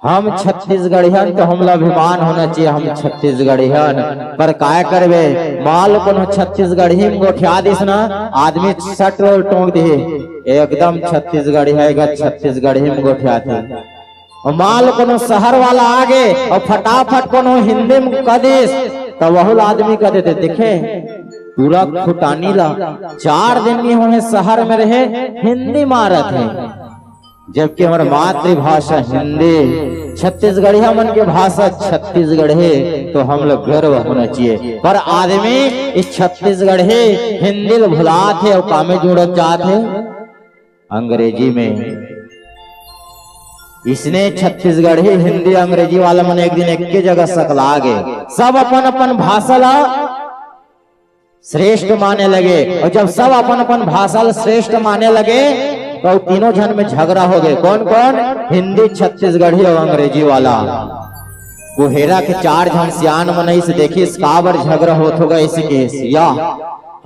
हम छत्तीसगढ़ियन तो हमला अभिमान होना चाहिए, हम छत्तीसगढ़ियन, पर काय करवे माल को छत्तीसगढ़ी में गोठिया दिस ना आदमी सट टोंक दे एकदम छत्तीसगढ़ी है, छत्तीसगढ़ी में गोठिया थे। और माल को शहर वाला आगे और फटाफट को हिंदी में कह दिस तो वह आदमी कह देते देखे पूरा खुटानी ला 4 दिन में होने शहर में रहे हिंदी मारत है, जबकि हमारा मातृभाषा हिंदी, छत्तीसगढ़िया मन के भाषा छत्तीसगढ़ी, तो हम लोग गर्व होना चाहिए। पर आदमी इस छत्तीसगढ़ी हिंदी भुलात है और कामे जुड़त चाहते अंग्रेजी में। इसने छत्तीसगढ़ी हिंदी अंग्रेजी वाला मन एक दिन एक के जगह सकला गए, सब अपन अपन भाषा ला श्रेष्ठ माने लगे, और जब सब अपन अपन भाषा श्रेष्ठ माने लगे तो तीनों जन में झगड़ा हो गए। कौन कौन? हिंदी, छत्तीसगढ़ी और अंग्रेजी वाला। वो हेरा के 4 जन सियान मनई से देखी काबर झगड़ा हो गए इस केस या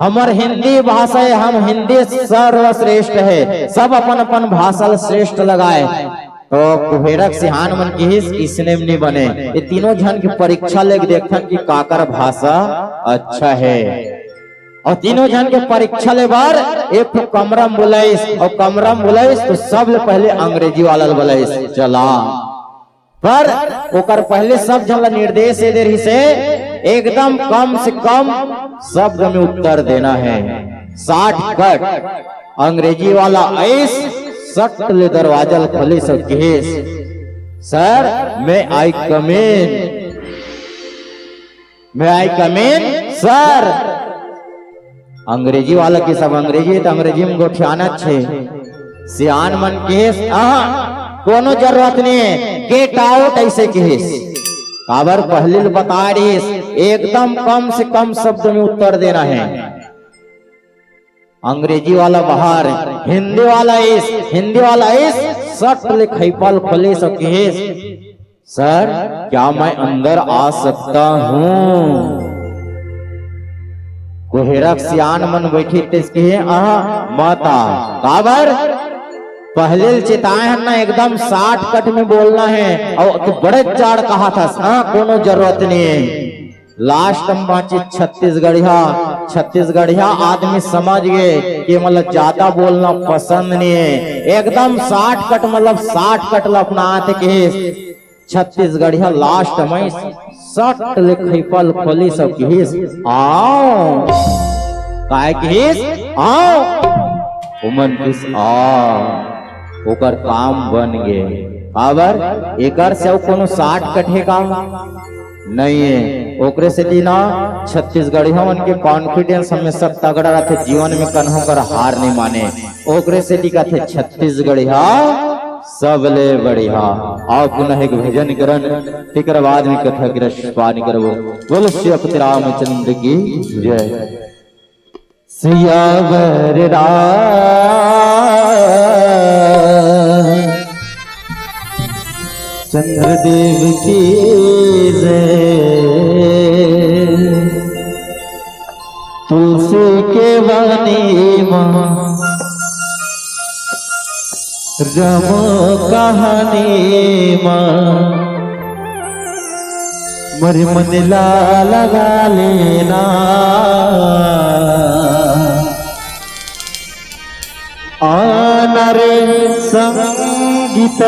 हमर हिंदी भाषा है, हम हिंदी सर्वश्रेष्ठ है, सब अपन अपन भाषा श्रेष्ठ लगाए, तो कुहेरक सिहान मन की इसने नहीं बने। ये तीनों जन की परीक्षा लेके देखन कि काकर भाषा अच्छा है, और तीनों जन के परीक्षा ले बार एक कमरम बुलाइस और कमरम बुलाइस तो सब ले पहले अंग्रेजी वाला बुलाइस चला, पर ओकर पहले सब जन ला निर्देश दे रही से एकदम कम से कम शब्द में उत्तर देना है। शॉर्टकट अंग्रेजी वाला ऐस सट ले दरवाजा खोले सब केस सर मैं आई कमीन सर। अंग्रेजी वाला के सब अंग्रेजी तो अंग्रेजी में गोठियाना छे सियान मन केस कोनो जरूरत नहीं है गेट आउट ऐसे केस काबर पहले बता रही एकदम कम से कम शब्द में उत्तर देना है। अंग्रेजी वाला बाहर हिंदी वाला इस सट ले खैपल खोले सके सर क्या मैं अंदर आ सकता हूँ। कोहेरक सियान मन बैठी तिसके माता काबर पहले चेताए है ना एकदम शॉर्टकट में बोलना है और तो बड़े चाड़ कहा था कोनो जरूरत नहीं है। लास्ट में बाची छत्तीसगढ़िया आदमी समझ गए कि मतलब ज्यादा बोलना पसंद नहीं है एकदम शॉर्टकट मतलब शॉर्टकट अपना आते के छत्तीसगढ़िया लास्ट में सट ले खैपल खोली सब किस आओ काय किस आओ उमन किस आओ ओकर काम बन गए काबर एकर से कोनो शॉर्टकट है काम नहीं है। ओकरे से ना छत्तीसगढ़िया मन के कॉन्फिडेंस हमेशा तगड़ा रहते जीवन में कन्हों कर हार नहीं माने। ओकरे से कहते छत्तीसगढ़िया सबले बढ़िया आओ पुनः एक भजन करन फिकर बाद में कथा गिरफ्तारी करबो। बोलो श्री अपति रामचंद्र की जय। सियावर चंद्रदेव की जय। तुलसी के वाणी मां रम कहानी मां मर मन लगा लेना आना रे संगीत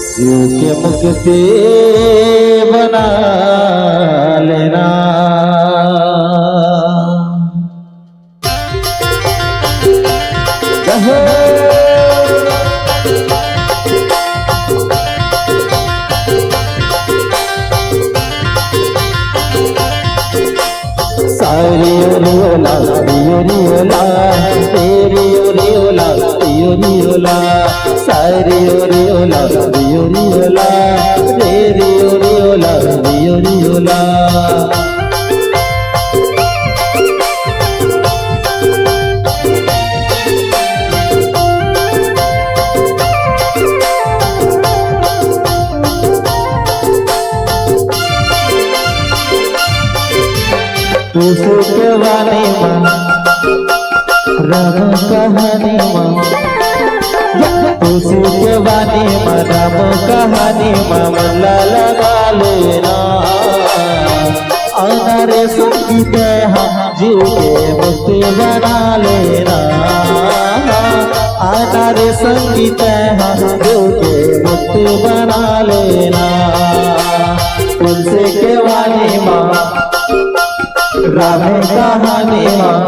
शिव के मुक्ति बना लेना। सारी ओला रियोला तेरी ओला रियोला सारी ओला रियोला तेरी ओला रियोला। तुझके वाणी मां राम कहानी मां तुझके वाणी मां राम कहानी मां मला लगा लेना आना रे संगीत जीव के मुक्ति बना लेना आना रे संगीत जीव के मुक्ति बना लेना। तुझके वाणी मां राम कहानी मां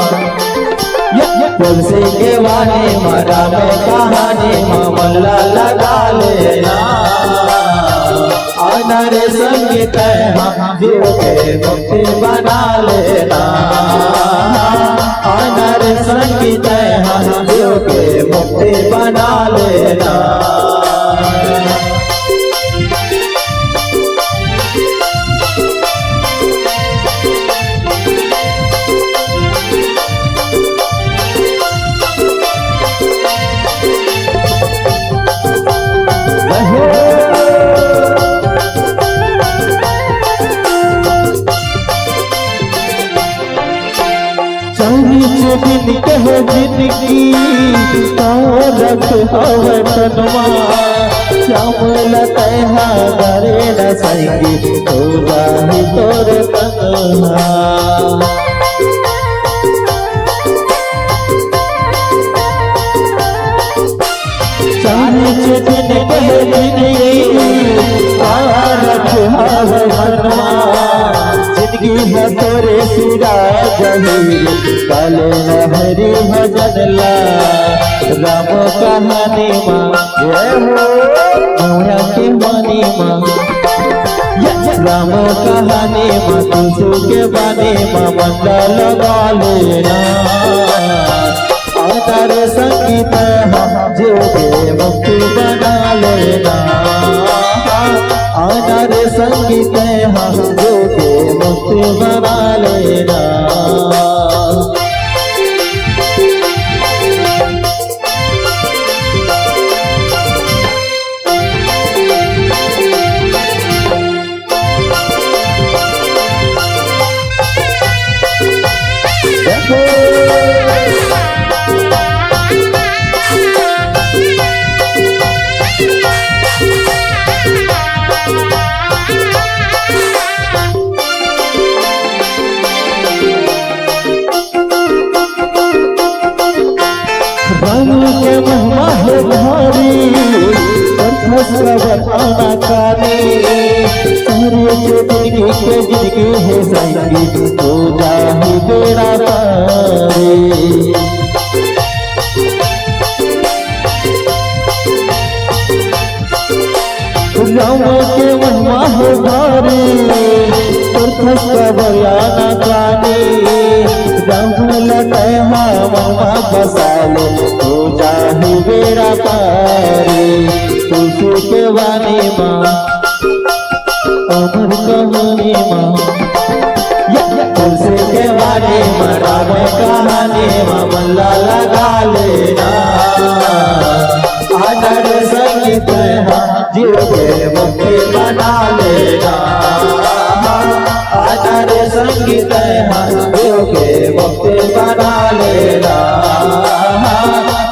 तुलसी के वाणी मां राम कहानी मां मल्ला लगा लेना आना रे संगीत जीव के मुक्ति बना लेना आना रे संगीत जीव के मुक्ति बना लेना। दिन कह जिंदगी रख हवे तनवा श्यामल तहा करे न सही तो जाहि तोर तनवा चाहे जिंदगी है तोरे सिरा जहीर काले हरी भजन ला राम कहानी माँ जय हो मोया के मानी माँ राम कहानी माँ तुझो के बानी माँ मंडल लगा लेना अतर संगीत जो के मुक्ति बना लेना अतर संगीत जो के मुक्ति बना लेना के महिमा है भारी बताना कानी सारे जिंदगी के जिंदगी है संगीत तो जाही बेड़ा पारी राम के महिमा है भारी बयाना कानी राम लटे मामा बसाले तो जाही बेड़ा पारी तुझे के वाणी माँ अमर कहानी माँ तुझे के वाणी माँ राम कहानी माँ मल्ला लगा लेना आदर संगीत जीव के मुक्ति बना लेना आदर संगीत जीव के मुक्ति बना लेना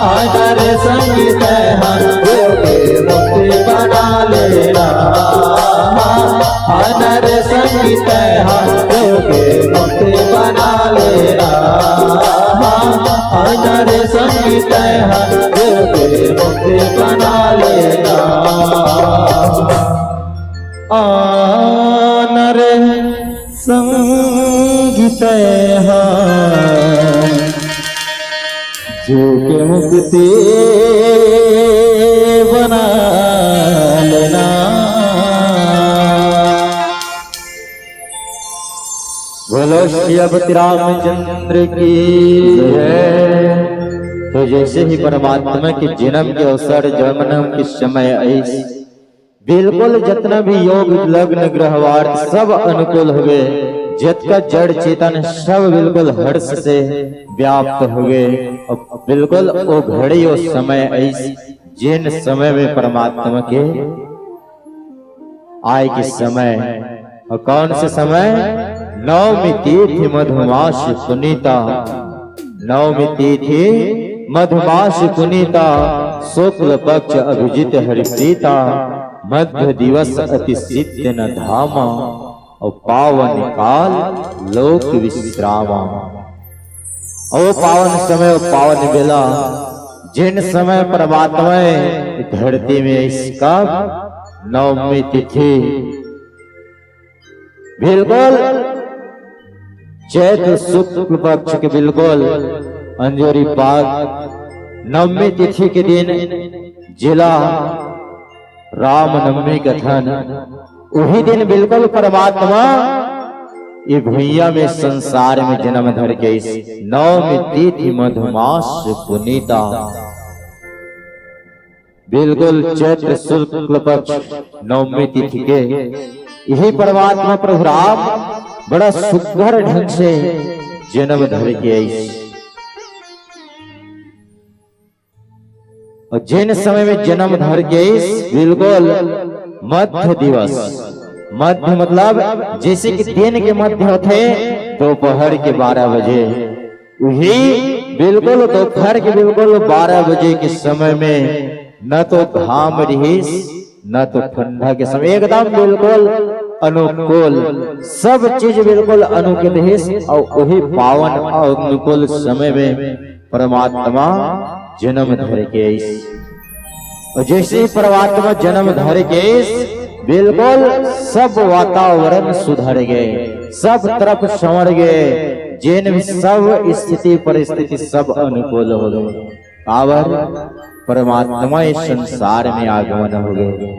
आदर संगीत जीव के मुक्ति बना लेना आदर संगीत जीव के मुक्ति बना लेना आदर संगीत जीव के मुक्ति बना लेना आनर संगीत जो के मुक्ति बना लेना बोलो श्रीपति रामचंद्र की जय। तो जैसे ही परमात्मा के जन्म के अवसर जन्म के समय ऐसे बिल्कुल जितना भी योग लग्न ग्रहवार सब अनुकूल हुए जत का जड़ चेतन सब बिल्कुल हर्ष से व्याप्त हुए और बिल्कुल वो घड़ी और समय ऐसे जिन समय में परमात्मा के आय के समय और कौन से समय नवमी तिथि मधुमास पुनीता नवमी तिथि मधुमास पुनीता शुक्ल पक्ष अभिजित हरिप्रीता मध्य दिवस अति सिद्ध न धामा और पावन काल लोक विश्रामा और पावन समय और पावन बेला जिन समय परमात्मा धरती में इसका नवमी तिथि बिल्कुल चैत्र शुक्ल पक्ष के बिल्कुल अंजोरी पाक नवमी तिथि के दिन जिला रामनवमी कथन वही दिन बिल्कुल परमात्मा ये भैया में संसार में जन्म धर के इस नवमी तिथि मधुमास पुनीता बिल्कुल चैत्र शुक्ल पक्ष नवमी तिथि के यही परमात्मा प्रभु राम बड़ा सुंदर ढंग से जन्म धर के और जिन समय में जन्म धर के बिल्कुल मध्य दिवस मध्य मतलब जैसे कि दिन के मध्य होते दोपहर के 12 बजे वही बिल्कुल दोपहर के बिल्कुल 12 बजे के समय में न तो घाम रहीस न तो ठंडा के समय एकदम बिल्कुल अनुकूल सब चीज बिल्कुल अनुकूल है और वही पावन और अनुकूल समय में परमात्मा जन्म धर के और जैसे ही परमात्मा जन्म धर के बिल्कुल सब वातावरण सुधर गए, सब तरफ संवर गए, जिन भी सब स्थिति परिस्थिति सब अनुकूल हो गए। आवर परमात्मा इस संसार में आगमन हो गए।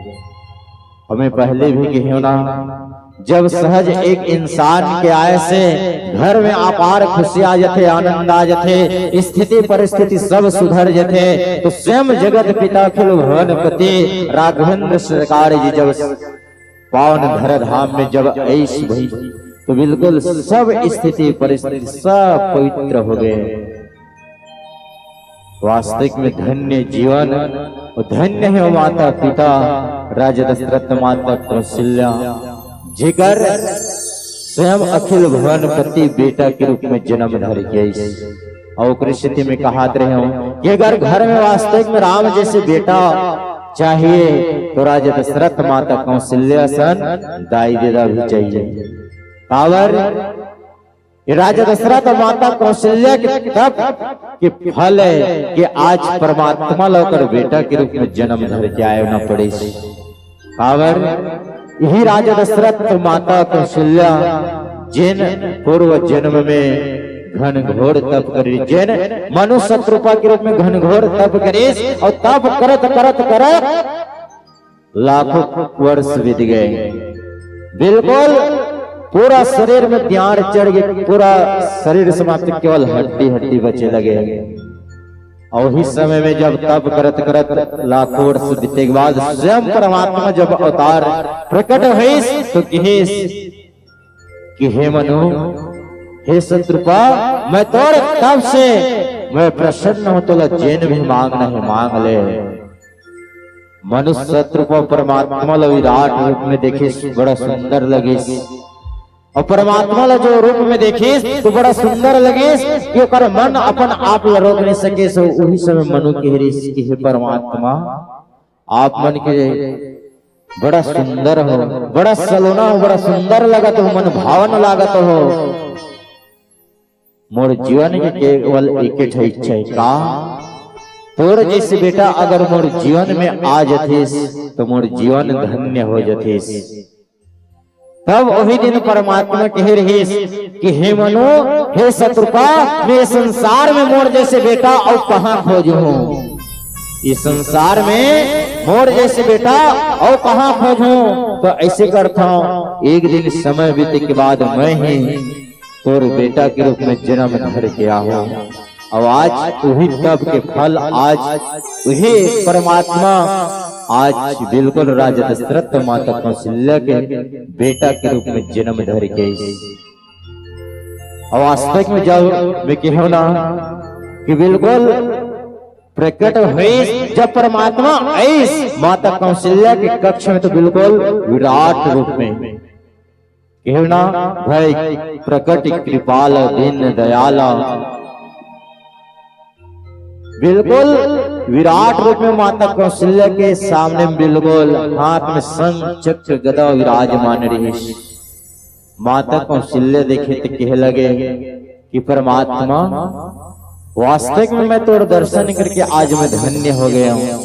हमें पहले भी कहो ना, जब सहज एक इंसान के आय से घर में अपार खुशी आ जाते, आनंद आ जाते, स्थिति परिस्थिति सब सुधर जाते, तो स्वयं जगत पिता अखिल भुवनपति राघवेंद्र सरकार जी जब पावन धर धाम में जब ऐश भई तो बिल्कुल सब स्थिति परिस्थिति सब पवित्र हो गए। वास्तविक में धन्य जीवन और धन्य है माता पिता राजा दशरथ माता कौशल्या, जिगर स्वयं अखिल भुवनपति बेटा के रूप में जन्म धर गए। और कृष्ण में कहा रहे हो कि अगर घर में वास्तविक में राम जैसे बेटा चाहिए तो राजा दशरथ माता कौशल्या सन दाई देदा भी चाहिए। पावर राजा दशरथ माता कौशल्या के तप के फल है कि आज परमात्मा लौकर बेटा के रूप में जन्म धर के आए न पड़े। पावर यही राजा दशरथ माता कौशल्या जिन पूर्व जन्म में घन घोर तप करे, जिन मनुष्य शत्रुपा के रूप में घन घोर तप करे, और तप करत करत करत लाखों वर्ष बीत गए। बिल्कुल पूरा शरीर में ध्यान चढ़ गए, पूरा शरीर समाप्त, केवल हड्डी हड्डी बचे लगे। और इस समय में जब तप करत करत लाखों वर्ष बीते के बाद स्वयं परमात्मा जब अवतार प्रकट हुए तो कि हे मनु, हे शत्रुपा, मैं तोर तब से मैं प्रसन्न हूं, तो जैन भी मांगना है मांग ले। मनुष्य शत्रुपा परमात्मा विराट रूप में देखे बड़ा सुंदर लगे, और परमात्मा ला जो रूप में देखे तो बड़ा सुंदर लगे कि ओकर मन अपन आप रोक नहीं सके। सो उही समय मनु के हे परमात्मा, आप मन के बड़ा सुंदर हो, बड़ा सलोना हो, बड़ा सुंदर लगत हो, मन भावन लागत हो। मोर जीवन के केवल एक इच्छा है का तोर जैसे बेटा अगर मोर जीवन में आ जातीस तो मोर जीवन धन्य हो जातीस। तब वही दिन परमात्मा कह रही कि हे मनु, हे शत्रुपा, मैं संसार में मोर जैसे बेटा और कहां खोजूं? इस संसार में मोर जैसे बेटा और कहां खोजूं? तो ऐसे करता हूं, एक दिन समय बीते के बाद मैं ही तोर बेटा के रूप में जन्म धर के आऊं। और आज वही तब के फल, आज वही परमात्मा आज बिल्कुल राजा दशरथ माता कौशल्या के बेटा के रूप में जन्म धर के। और वास्तविक में जब मैं कहूं ना कि बिल्कुल प्रकट हुए जब परमात्मा ऐस माता कौशल्या के कक्ष में, तो बिल्कुल विराट रूप में कहना भय प्रकट कृपाल दीन दयाला, बिल्कुल विराट रूप में माता कौशल्या के सामने बिल्कुल हाथ में शंख चक्र गदा विराजमान रही। माता कौशल्या देखे तो कह लगे कि परमात्मा, वास्तविक में मैं तोर दर्शन करके आज मैं धन्य हो गया हूँ,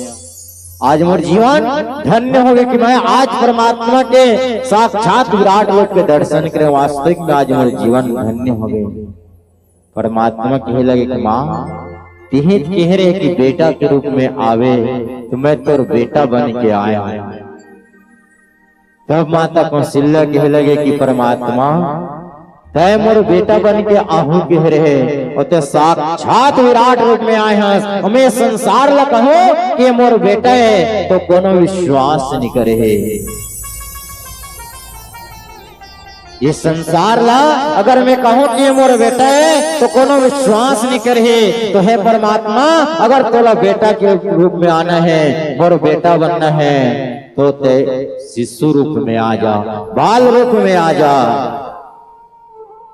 आज मोर जीवन धन्य हो गया कि मैं आज परमात्मा के साक्षात विराट रूप के दर्शन करे। वास्तविक में आज मोर जीवन धन्य हो गए। परमात्मा कहे लगे कि माँ, तिहित कह रहे कि बेटा के रूप में आवे तो मैं तोर बेटा बन के आया। तब माता कौशल्या कह लगे कि परमात्मा, तय मोर बेटा बन के आहू कह रहे और ते साक्षात विराट रूप में आए हैं। हमें संसार ला कहो कि मोर बेटा है तो कोनो विश्वास नहीं करे। ये संसार ला अगर मैं कहूं कि मोर बेटा है तो कोनो विश्वास नहीं करे। तो है परमात्मा, अगर तोला बेटा के रूप में आना है, मोर बेटा बनना है, तो ते शिशु रूप में आ जा, बाल रूप में आ जा।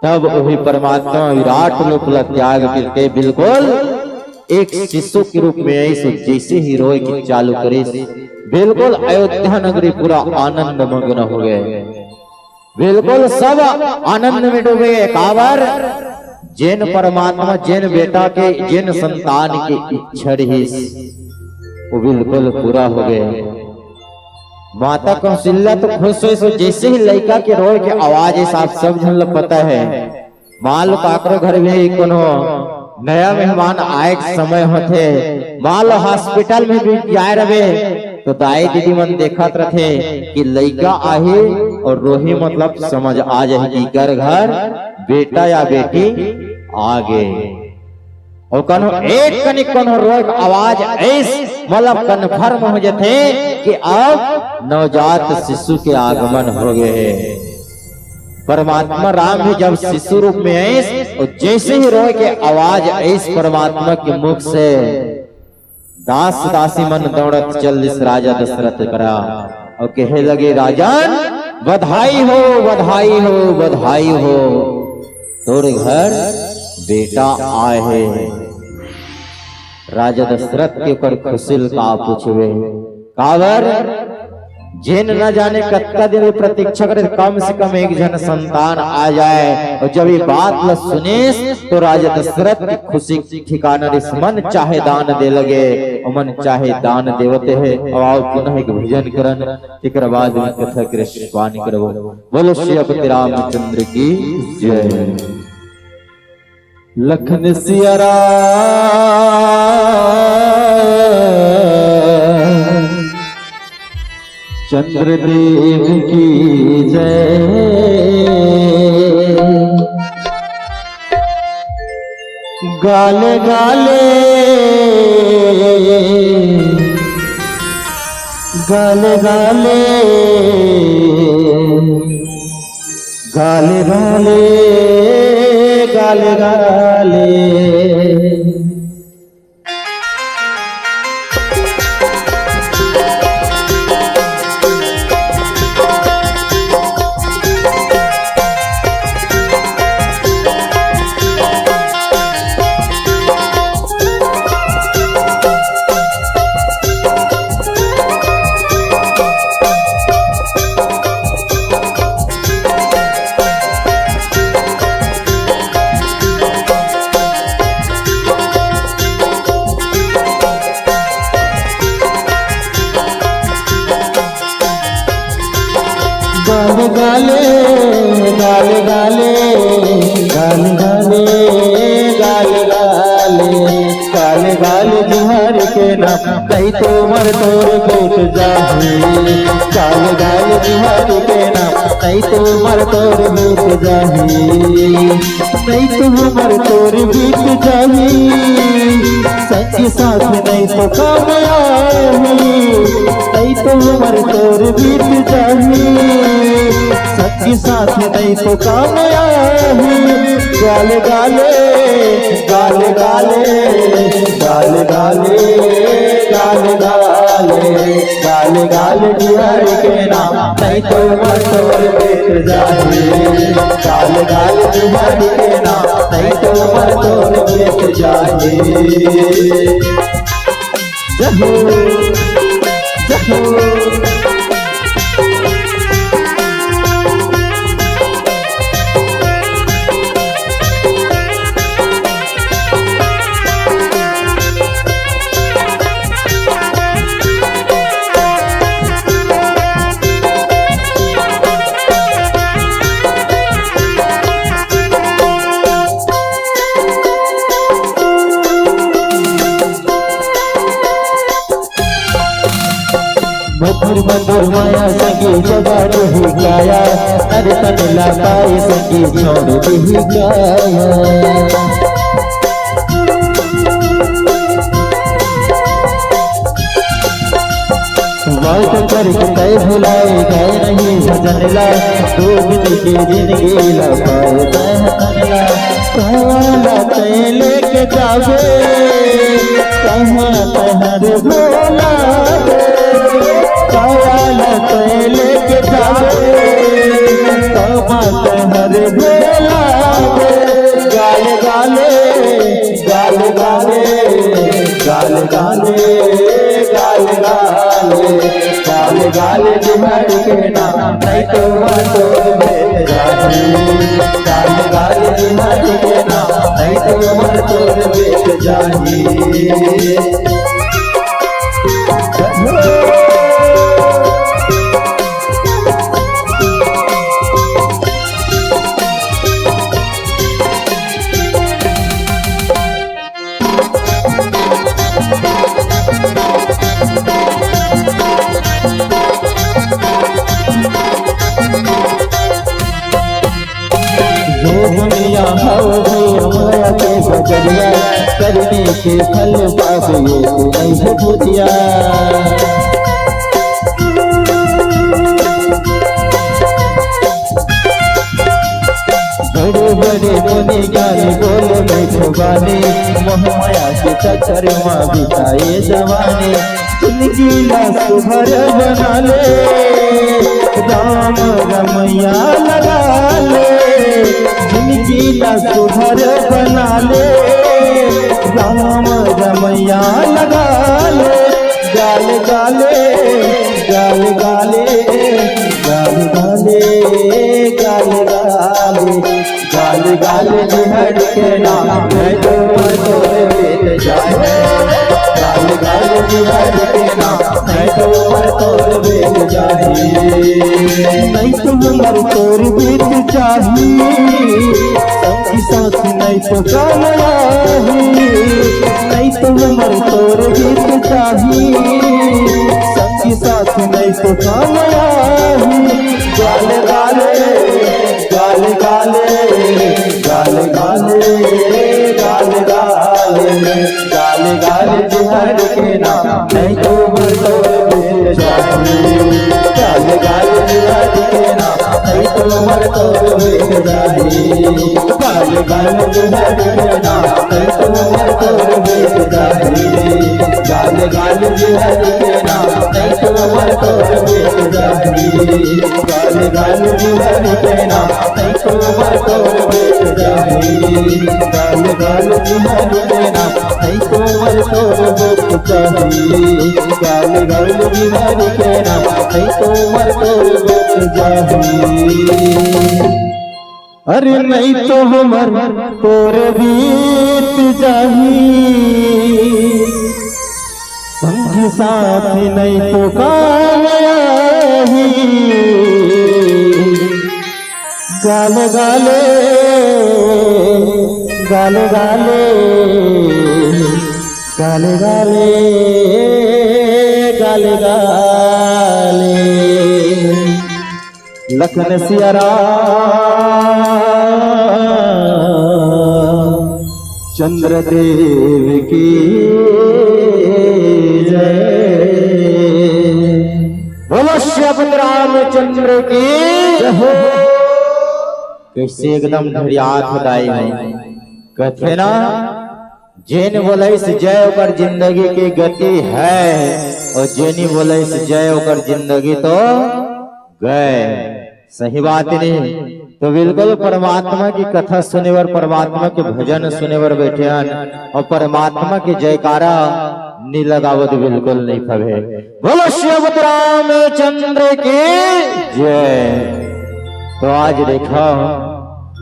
तब वही परमात्मा विराट रूप ला त्याग करके बिल्कुल एक शिशु के रूप में ऐसे जैसे ही रोए की चालू करे, बिल्कुल अयोध्या नगरी पूरा आनंद मग्न हो गए। बिल्कुल सब आनंद में डूबे। कावर जिन परमात्मा, जिन बेटा के, जिन संतान की इच्छा रही वो बिल्कुल पूरा हो गए। माता कौशल्या तो खुश हुई, सो जैसे ही लड़का के रोए के आवाज है, साफ सब जन लोग पता है मान लो काकरो घर में कोनो नया मेहमान आए के समय होते, मान लो हॉस्पिटल में भी जाए रहे तो दाई दीदी मन देखत रहे कि लड़का आही और रोही, मतलब समझ आ जाए कि घर घर बेटा या बेटी आ गए। और कनो एक कनिक कनो रोक आवाज ऐस मतलब कन्फर्म हो जाते कि अब नवजात शिशु के आगमन हो गए हैं। परमात्मा राम भी जब शिशु रूप में ऐस और जैसे ही रोए के आवाज ऐस परमात्मा के मुख से, दास दासी मन दौड़त चल इस राजा दशरथ करा और कहे लगे, राजन बधाई हो बधाई हो बधाई हो, तोरे घर बेटा आए है। राजा दशरथ के ऊपर खुशिल का पूछवे कावर जिन न जाने कत्ता दिन प्रतीक्षा करे, कम से कम एक जन संतान आ जाए। और जब ये बात ल सुने तो राजा दशरथ की खुशी ठिकाना रिस, मन चाहे दान दे लगे और मन चाहे दान देवते है। और आओ पुनः एक भजन करन, एक बाद में कथा कृष्ण वाणी करबो। बोलो श्री अपति रामचंद्र की जय। लखन सिया चंद्रदेव की जय। गाले गाले गाले गाले गाले गाले गाले गाले। गाले गाले गाले गाले गाले गाले गाले गाले गाले बिहार के नाम कई तो मर तोर कोट जाही। गाले गाले बिहार के नाम कई तो मर तोर बीत जाही, कई तो मर तोर बीत जाही। सच्ची साथ नहीं तो काम आही, कई तो मर तोर बीत जाही। सच्ची साथ नहीं तो काम आही। गाले गाले गाले गाले गाले गाले गाले गाले गाले गाले बिहार के नाम नहीं तो मर तोर बीत जाही। गाले गाले बिहार के नाम नहीं तो मर तोर बीत जाही। जय हो जय हो। मधुर मधुर माया संगी जगाड़ ही गाया, अरे तन लाए संगी छोड़ ही गाया। बात करके तय भुलाए गए नहीं भजन ला, दो दिन की जिंदगी लगाए तहला। कहाँ तय लेके जावे कहाँ तहर भोला, तय लेके जावे कहाँ तहर भोला। गाले गाले गाले गाले गाले गाले गाले गाले गाले बिहार के नाम नहीं तो मर बीत जाही। गाले गाले बिहार के नाम नहीं तो मर बीत जाही। के फल पावे नहीं है भूतिया। बड़े बड़े मुनि ज्ञानी बोले मैं ठोबाने, मोह माया के चक्कर में बिताए जवानी। जिंदगी ला सुभर बना ले, राम रमैया लगा ले। जिंदगी ला सुभर बना ले, राम रमैया लगा ले। गाल गाले गाल गाले गाल गाले गाल गाले गाल गाले बिहड़ के नाम है जो तोरे बीत जाए। गाल गाले बिहड़ के नाम है जो तोरे बीत जाए। नहीं तो हमर तोर बीत जाही, संगी साथी नहीं तो काम आही। नहीं तो हमर तोर बीत जाही, संगी साथी नहीं तो काम आही। गाल गाले गाल गाले गाल गाले गाल गाले गाल गाले बिहार के नाम नहीं तो तोर बीत जाही। गाल गाले बिहार के नाम नहीं तो तोर बीत जाही। गाल गाले बिहार के नाम नहीं तो तोर बीत जाही। गाल गाले बिहार के नाम नहीं तो तोर बीत जाही। गाल गाले बिहार के नाम नहीं तो तोर बीत जाही। गाल गाले बिहार के नाम नहीं तो तोर बीत जाही। गाल गाले बिहार के नाम नहीं तो तोर बीत जाही। अरे नहीं तो हमर तोर बीत जाही, संगी साथी नहीं तो काम आही। गाल गाले गाल गाले गाल गाले गाल गाले लखन सिया राम चंद्रदेव की जय। बोलो श्री रामचंद्र की जय हो। कैसे एकदम धड़ियात होदाई है, कहते ना जेन बोले से जय ओकर जिंदगी की गति है, और जेनी बोले से जय ओकर जिंदगी तो गए। सही बात नहीं? तो बिल्कुल परमात्मा की कथा सुने बर, परमात्मा के भजन सुने बर बैठे हन, और परमात्मा की जयकारा नहीं लगावत बिल्कुल नहीं फगे। बोलो श्री रामचंद्र की जय। तो आज देखो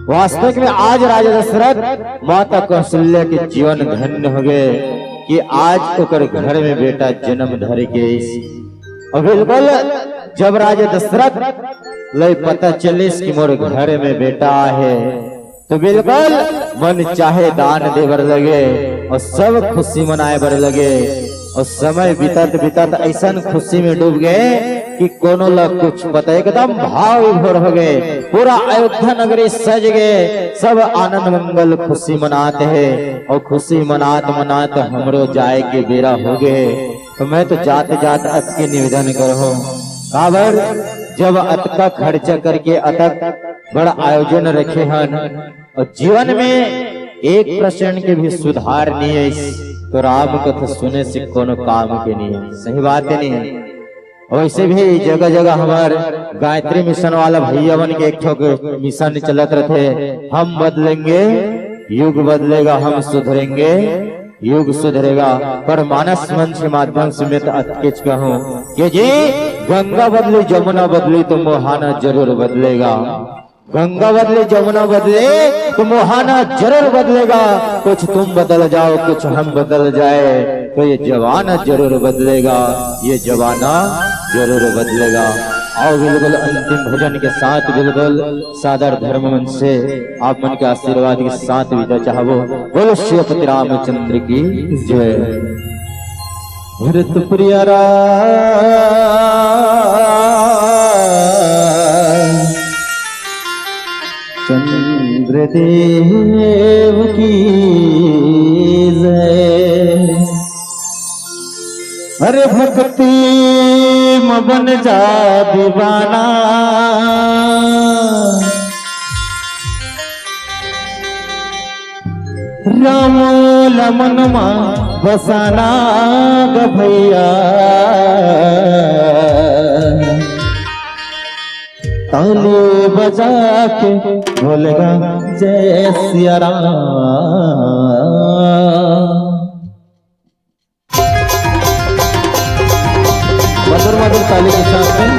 वास्तविक में आज राजा दशरथ माता कौशल्या के जीवन धन्य हो गए कि आज ओकर घर में बेटा जन्म धर के। और बिल्कुल जब राजा दशरथ ले पता चले कि मोर घर में बेटा है, तो बिल्कुल मन चाहे दान देवर लगे और सब खुशी मनाए बर लगे। और समय बीतत बीतत ऐसा खुशी में डूब गए कि कोनो लग कुछ पता, एकदम भाव विभोर हो गए। पूरा अयोध्या नगरी सज गए, सब आनंद मंगल खुशी मनाते हैं। और खुशी मनात मनात हमरो जाए के बेरा हो गए। तो मैं तो जाते जाते अत के निवेदन करो, काबर जब अत का खर्चा करके अतक बड़ा आयोजन रखे हन, और जीवन में 1% के भी सुधार नहीं है, तो राम कथा सुने से कोनो काम के नहीं है। सही बात है नहीं है? वैसे भी जगह जगह हमार गायत्री मिशन वाला भैया बन के एक मिशन चलत रहे, हम बदलेंगे युग बदलेगा, हम सुधरेंगे युग सुधरेगा। पर मानस मंच के माध्यम से मैं तो अतकेच कहूँ कि जी गंगा बदली जमुना बदली तो मोहाना जरूर बदलेगा। गंगा बदले जमुना बदले तो मोहाना जरूर बदलेगा। कुछ तुम बदल जाओ कुछ हम बदल जाए, तो ये जमाना जरूर बदलेगा, ये जमाना जरूर बदलेगा। आओ बिल्कुल अंतिम भजन के साथ बिल्कुल सादर धर्म मन से आप मन के आशीर्वाद के साथ विदा चाहबो। बोलो श्री रामचंद्र की जय। भरत प्रिय चंद्रदेव की जय। अरे भक्ति में बन जा दीवाना, राम लमन में बसाना ग भैया, ताली बजा के बोलेगा जय सिया राम। मधुर मधुर ताली के साथ में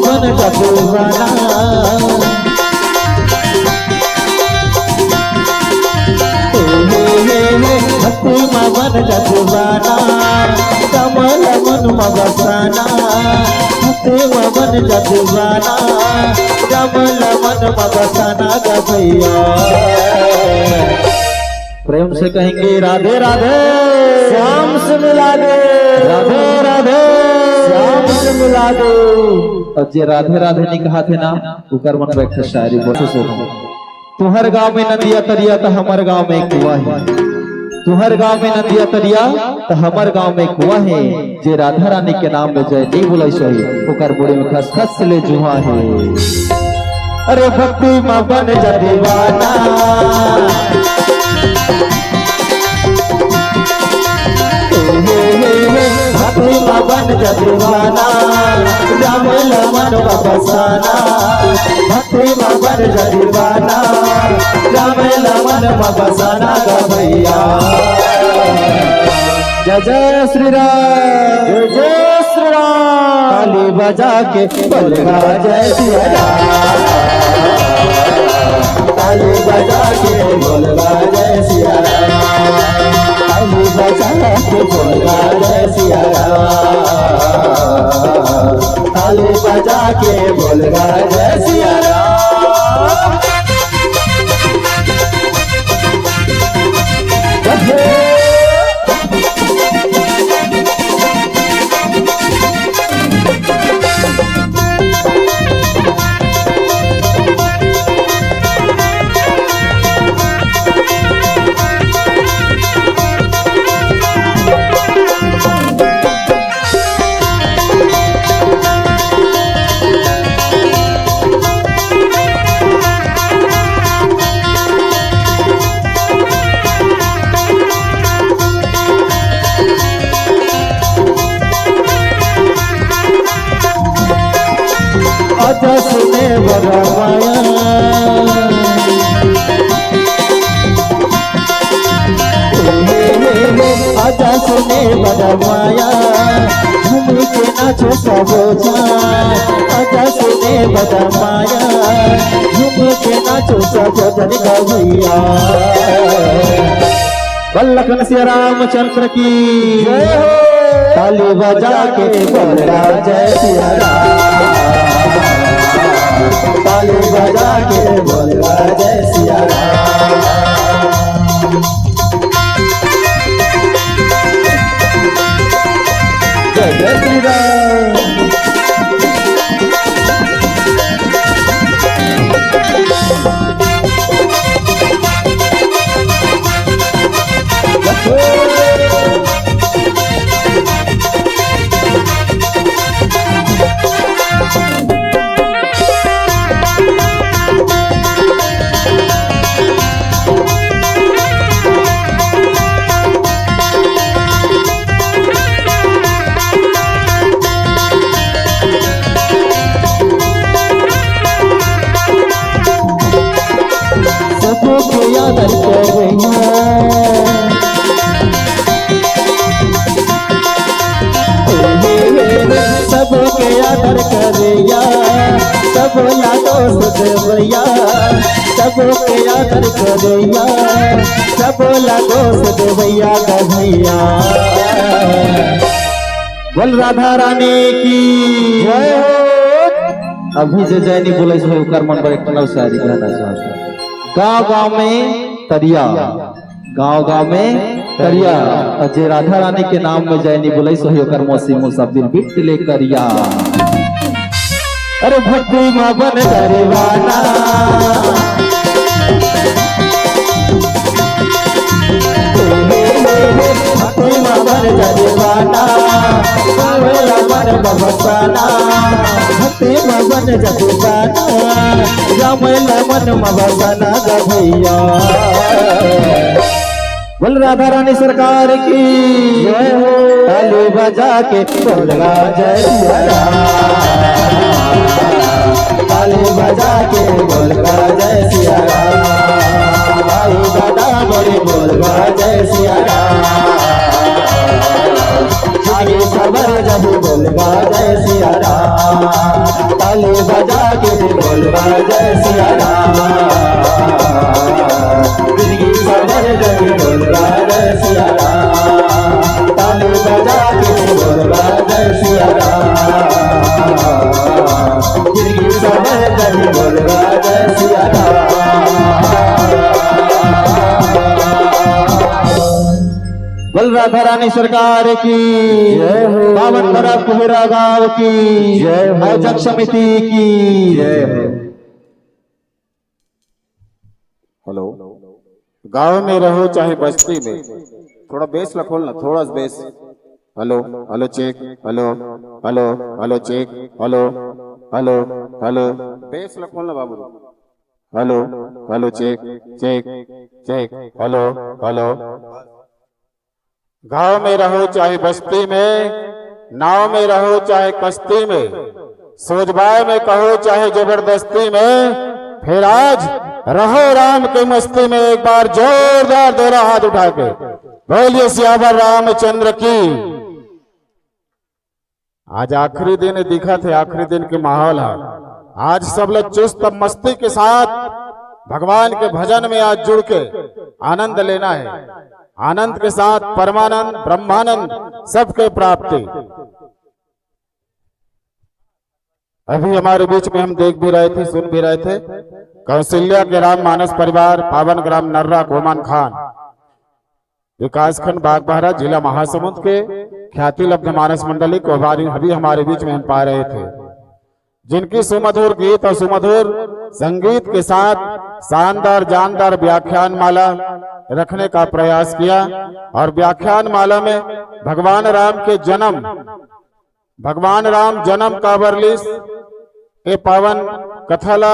बन दीवाना, भक्ति में बन दीवाना, कमल मन में बसाना, भक्ति में बन दीवाना, कमल मन में बसाना ग भैया। प्रेम से कहेंगे राधे राधे, श्याम से मिला दे, राधे राधे श्याम से मिला दो। और जे राधे राधे नहीं कहा थे ना, उकर मन बैठ शायरी बोलो सुनो। तुहर गांव में नदिया तरिया तो हमार गांव में कुआं है, तुहर गांव में नदिया तरिया तो हमार गांव में कुआं है। जे राधा रानी के नाम में जय नहीं बोला सही, उकर बुढ़े में खस खस ले जुआ है। अरे भक्ति में बन जा दीवाना, भक्ति में बन जा दीवाना, राम लमन में बसाना, भक्ति में बन जा दीवाना, राम लमन में बसाना ग भैया। जय जय श्री राम, जय जय श्री राम। ताली बजा के बोलेगा जय सिया राम, ताली बजा के बोलेगा जय सिया राम, ताली बजा के बोलेगा जय सिया राम, ताली बजा के बोलेगा जय सिया राम। आजा सुने बरमाया, आजा सुने बरमाया, झूम के नाचो सबो जान, आजा सुने बरमाया, झूम के नाचो सबो जन ग भैया। वल्लभ सिया रामचंद्र की जय हो, ताली बजा के बोलेगा जय सिया राम, ताली बजा के बोलेगा जय सिया राम। जय जय श्री राम। सबको याद सबके आदर करिया, सब लाडो सुधवैया, सबके आदर करिया, सब लाडो सुधवैया ग भैया। बोल राधा रानी की जय हो। अभी जे जैनी बोले से ओकर मन पर एक नव शायरी कहना चाहता। गांव गांव में तरिया, गांव गांव में तरिया, अजय राधा रानी के नाम में जैनी बोले से ओकर मौसी मुसाफिर बिट ले करिया। अरे भक्ति मां बन दरवाना, भक्ति मां बन दरवाना, बावला मन बबसाना, भक्ति मां बन दरवाना, रामला मन बबसाना ग भैया। बोल राधा रानी सरकार की जय हो। ताली बजा के बोलगा जय सिया राम, ताली बजा के बोलगा जय सिया राम, भाई दादा बड़े बोलगा जय सिया राम, आगे सबर जब बोलगा जय सिया राम, ताली बजा के बोलगा जय सिया राम, जिंदगी सबर जब बोलगा जय सिया राम, ताली बजा के बोलगा जय सिया राम, जिंदगी सबर जब बोलगा जय सिया राम। बोल राधा रानी सरकार की जय हो। पावन धरा कुबेरा गांव की जय हो। आयोजक समिति की जय हो। हेलो, गांव में रहो चाहे बस्ती में, थोड़ा बेस रखो ना, थोड़ा bass. Hello hello check, hello hello hello check, hello hello hello, bass रखो ना बाबू। Hello hello check check check, hello hello. गांव में रहो चाहे बस्ती में, नाव में रहो चाहे कश्ती में, सोजबाय में कहो चाहे जबरदस्ती में, फिर आज रहो राम के मस्ती में। एक बार जोरदार दोहरा हाथ उठा के बोलिए सियावर रामचंद्र की। आज आखिरी दिन दिखा थे, आखिरी दिन के माहौल है। आज सब लोग चुस्त मस्ती के साथ भगवान के भजन में आज जुड़ के आनंद लेना है। आनंद के साथ परमानंद ब्रह्मानंद सबके प्राप्ति। अभी हमारे बीच में हम देख भी रहे थे, सुन भी रहे थे, कौशल्या के राम मानस परिवार, पावन ग्राम नर्रा गोमान खान, विकासखंड बागबाहरा, जिला महासमुंद के ख्याति लब्ध मानस मंडली को अभी हमारे बीच में हम पा रहे थे, जिनकी सुमधुर गीत और सुमधुर संगीत के साथ शानदार जानदार व्याख्यान माला रखने का प्रयास किया। और व्याख्यान माला में भगवान राम के जन्म, भगवान राम जन्म का वर्लिस ये पावन कथाला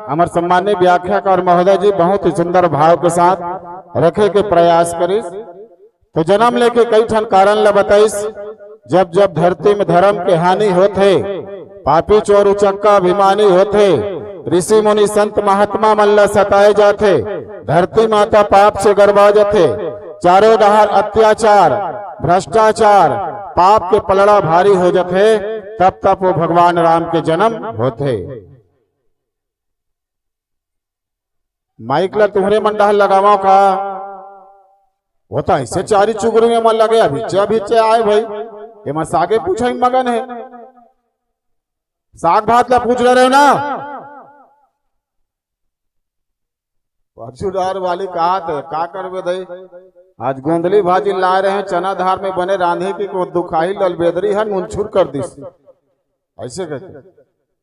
हमारे सम्मान्य व्याख्याकार महोदय जी बहुत ही सुंदर भाव के साथ रखे के प्रयास करिस। तो जन्म लेके कई ठन कारण ला बताइस। जब जब धरती में धर्म के हानि होते, पापी चोर उचक्का अभिमानी होते, ऋषि मुनि संत महात्मा मल्ला सताए जाते, धरती माता पाप से गरबा जाते, चारों डहार अत्याचार भ्रष्टाचार पाप के पलड़ा भारी हो जाते, तब तब वो भगवान राम के जन्म होते। माइक ला तुम्हारे मंडा लगावा का होता है, चारी चुगरू में मन लगे अभी आए भाई, ये मैं सागे पूछा मगन है, साग भात ला पूछ रहे हो ना। परचूदार वाली कहा थे का करवे दई, आज गोंदली भाजी ला रहे हैं, चना धार में बने रांधे की को दुखाई लल बेदरी है मुंछुर कर दी, ऐसे कहते।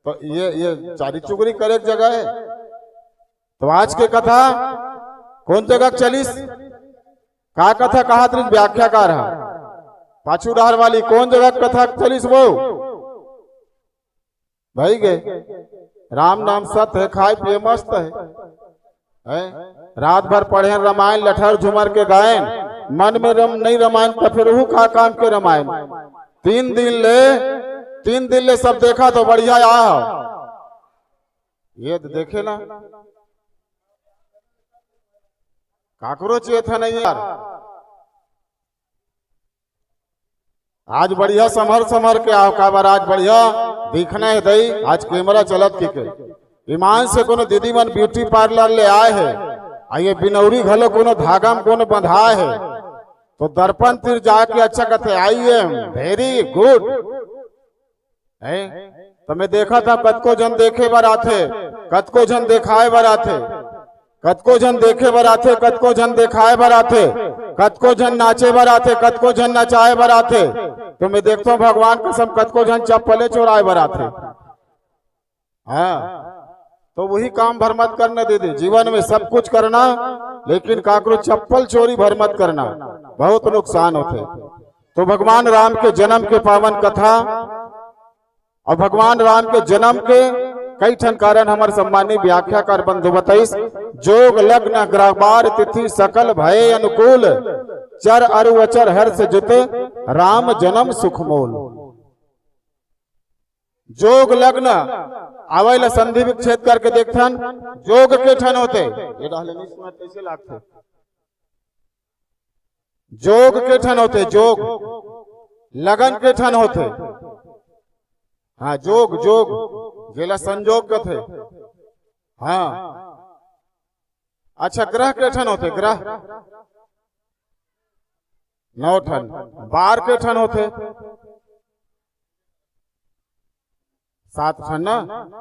तो ये चारी चुगरी करे एक जगह है। तो आज के कथा कौन जगह चलीस, का कथा कहा त्री व्याख्याकार है, पाछूडार वाली कौन जगह कथा चलीस वो भाई गे। राम नाम सत्य है, खाए पिए मस्त है, रात भर पढ़े रामायण लठर झुमर के गायन, मन में नहीं रामायण तो फिर वो का काम के रामायण। 3 दिन ले सब देखा तो बढ़िया आ, ये देखे ना काकरो चेत है नहीं यार। आज बढ़िया समर के आओ का बार, आज बढ़िया दिखना है दई। आज कैमरा चलत की ईमान से कोनो दीदी मन ब्यूटी पार्लर ले आए है, आइए बिनौरी घलो कोनो धागा में कोनो बंधाए है, तो दर्पण तीर जाके अच्छा कहते आई एम वेरी गुड है। तो मैं देखा था कतको जन देखे बर आथे, कतको जन देखाए बर आथे, कतको जन देखे बर आथे, कतको जन देखाए बर आथे, कतको जन नाचे बर आथे, कतको जन नचाए बर आथे। तो मैं देखता हूँ भगवान कसम कतको जन चप्पले चोराए बर आथे। हाँ, तो वही काम भर मत करना दीदी, जीवन में सब कुछ करना लेकिन काकरो चप्पल चोरी भर मत करना, बहुत नुकसान होते। तो भगवान राम के जन्म के पावन कथा और भगवान राम के जन्म के कई ठन कारण हमारे सम्मानी व्याख्याकार बंधु बताइस। जोग लग्न ग्रहबार तिथि सकल भय अनुकूल, चर अरु अचर हर्ष जुते राम जन्म सुखमोल। जोग लग्न आवेला संधि विच्छेद करके देखथन, जोग के ठन होते ये डाले नहीं सुना कैसे लागते, जोग के ठन होते, जोग लगन के ठन होते। हाँ, जोग जोग जेला संजोग के थे। हाँ, अच्छा, ग्रह के ठन होते, ग्रह 9 ठन, बार के ठन होते 7 ठन ना,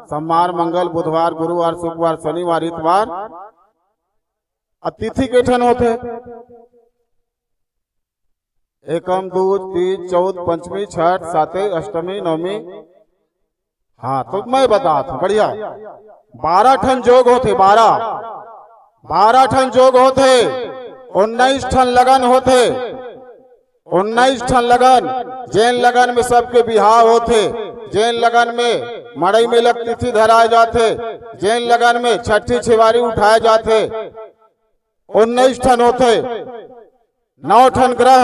सोमवार मंगल बुधवार गुरुवार शुक्रवार शनिवार इतवार। तिथि के ठन होते एकम दूज तीज चौथ पंचमी छठ सातवीं अष्टमी नवमी। हाँ, तो मैं बता था बढ़िया 12 ठन जोग होते, 12 ठन जोग होते, 19 ठन लगन होते, 19 ठन लगन। जैन लगन में सबके बिहाव होते, जैन लगन में मड़ई में लग तिथि धराए जाते, जैन लगन में छठी छिवारी उठाए जाते। 19 ठन होते, 9 ठन ग्रह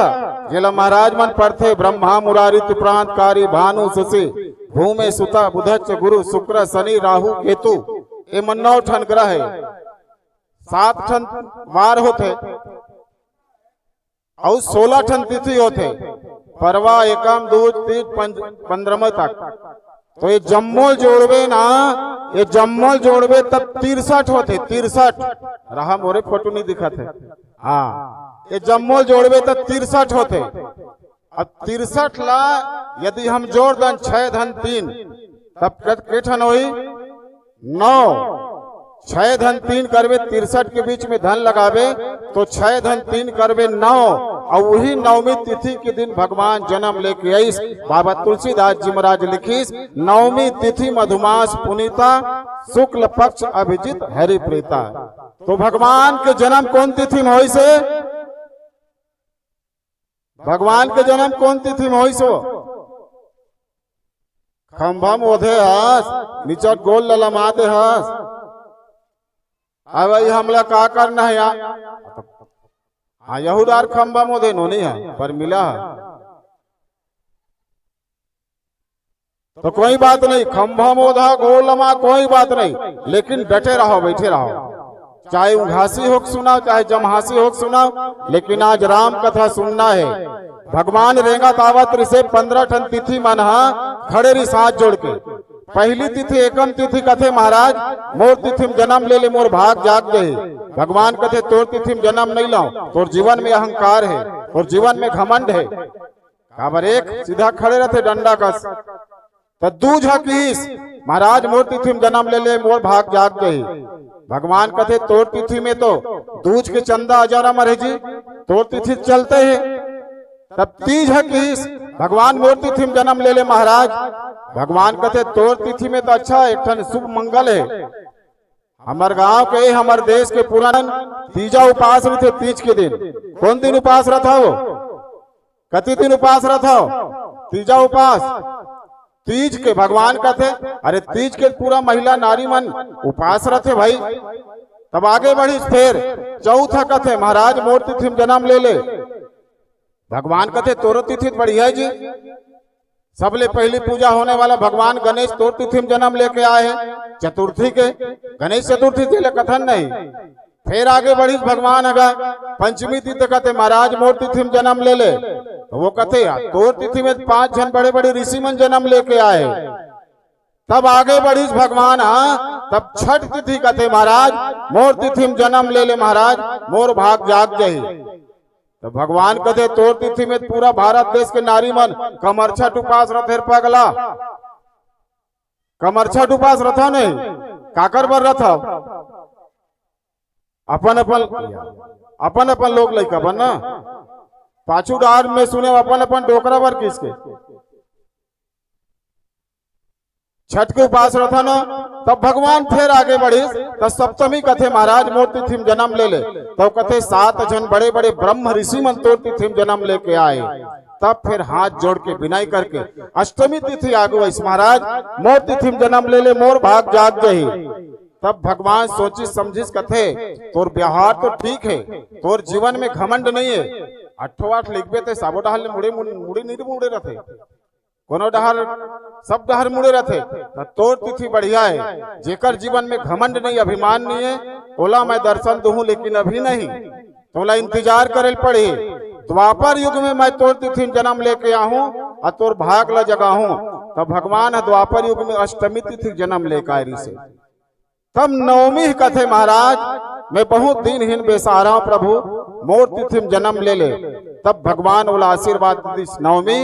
जिला महाराज मन पढ़ते, ब्रह्मा मुरारी त्रिप्रांतकारी भानु शशि भूमे सुता बुधच गुरु शुक्र शनि राहु केतु। ये 9 ठन ग्रह है। 7 ठन वार होते और 16 ठन तिथि होते, परवा एकम दूज तीज 15 तक। तो ये जम्मोल जोड़वे ना, ये जम्मोल जोड़वे तब 63 होते, 63 रहा मोरे फोटो नहीं दिखा थे। हाँ, ये जम्मोल जोड़वे तब 63 होते। अब 63 ला यदि हम जोड़ दें 6 धन 3 तब के ठन होई 9। 6 धन 3 करवे 63 के बीच में धन लगावे तो 6 धन 3 करवे 9। और वही 9वीं तिथि के दिन भगवान जन्म लेके आईस। बाबा तुलसीदास जी महाराज लिखीस, 9वीं तिथि मधुमास पुनीता शुक्ल पक्ष अभिजित हरि प्रीता। तो भगवान के जन्म कौन तिथि में होई से? भगवान के जन्म कौन तिथि में होई सो? खंभा मोधे हस निचट गोल ललमाते हस। अब हमला का करना है यहाँ? हाँ, यहूदार खंभा मोधे नो नहीं है पर मिला है तो कोई बात नहीं, खंभा मोधा गोल लमा कोई बात नहीं, लेकिन डटे रहो बैठे रहो। चाहे उघासी हो सुनाओ चाहे जमहासी हो सुनाओ, लेकिन आज राम कथा सुनना है। भगवान रेंगा तावत ऋषे 15 ठन तिथि मन खड़े री साथ जोड़ के। पहली तिथि एकम तिथि कथे महाराज मोर तिथि में जन्म ले ले मोर भाग जाग गए। भगवान कथे तोर तिथि में जन्म नहीं लाओ, तोर जीवन में अहंकार है, तोर जीवन में घमंड है। काबर एक सीधा खड़े रहते डंडा कस तो दूज हकीस महाराज मोर तिथि में जन्म ले ले मोर भाग जाग गए। भगवान कथे तोर तिथि में तो दूज के चंदा हजारा मरे जी, तोर तिथि चलते हैं। तब तीज हकीस भगवान मोर तिथि में जन्म ले ले महाराज। भगवान कथे तोर तिथि में तो अच्छा एक ठन शुभ मंगल है। हमार गांव के हमार देश के पुरान तीजा उपास में थे। तीज के दिन कौन दिन उपास रहा हो? कति दिन उपास रहा हो? तीजा उपास। तीज के भगवान कथे अरे तीज के पूरा महिला नारी मन उपास रहे भाई। तब आगे बढ़ी फिर चौथा कथे महाराज मोर तिथि में जन्म ले ले। भगवान कथे तोरो तिथि बढ़िया जी। सबले पहली पूजा होने वाला भगवान गणेश तोर तिथि में जन्म लेके आए हैं। चतुर्थी के गणेश चतुर्थी के कथन नहीं। फिर आगे बढ़ी भगवान अगर पंचमी तिथि कहते महाराज मोर तिथि में जन्म ले ले। तो वो कहते तोर तिथि में 5 जन बड़े बड़े ऋषि मन जन्म लेके आए। तब आगे बढ़ी भगवान तब छठ तिथि कहते महाराज मोर तिथि में जन्म ले ले महाराज मोर भाग जाग जाही। तो भगवान कहते तोर तिथि में पूरा भारत देश के नारी मन कमरछठ उपास रथे पगला। कमरछा उपास रथा नहीं काकर बर रथ अपन अपन लोग लइका बन ना पाछू डार में सुने अपन अपन डोकरा बर किसके छठ के उपास रथा न तब भगवान फिर आगे बढ़ी तब सप्तमी कथे महाराज मोर तिथि में जन्म ले तब कथे 7 जन बड़े बड़े ब्रह्म ऋषि मन तोर तिथि में जन्म लेके आए तब फिर हाथ जोड़ के विनय करके अष्टमी तिथि आगु वैस महाराज मोर तिथि में जन्म ले मोर भाग जाग जही तब भगवान सोची समझिस कथे तोर व्यवहार तो ठीक है तोर जीवन में घमंड नहीं है 8 लिखबे थे साबो डहल मुड़े मुड़ी नहीं मुड़े रहते कोनो डहर सब डहर मुड़े रहते तोर तिथि बढ़िया है जेकर जीवन में घमंड नहीं अभिमान नहीं है ओला मैं दर्शन दूं लेकिन अभी नहीं तोला इंतजार करे पड़ी द्वापर युग में मैं तोर तिथि में जन्म लेके आहूं और तोर भाग ला जगाहूं तब भगवान द्वापर युग में अष्टमी तिथि जन्म लेकर आये से तब नवमी कथे महाराज मैं बहुत दिनहीन बेसहारा हूं प्रभु मोर तिथि में जन्म ले तब भगवान बोला आशीर्वाद नवमी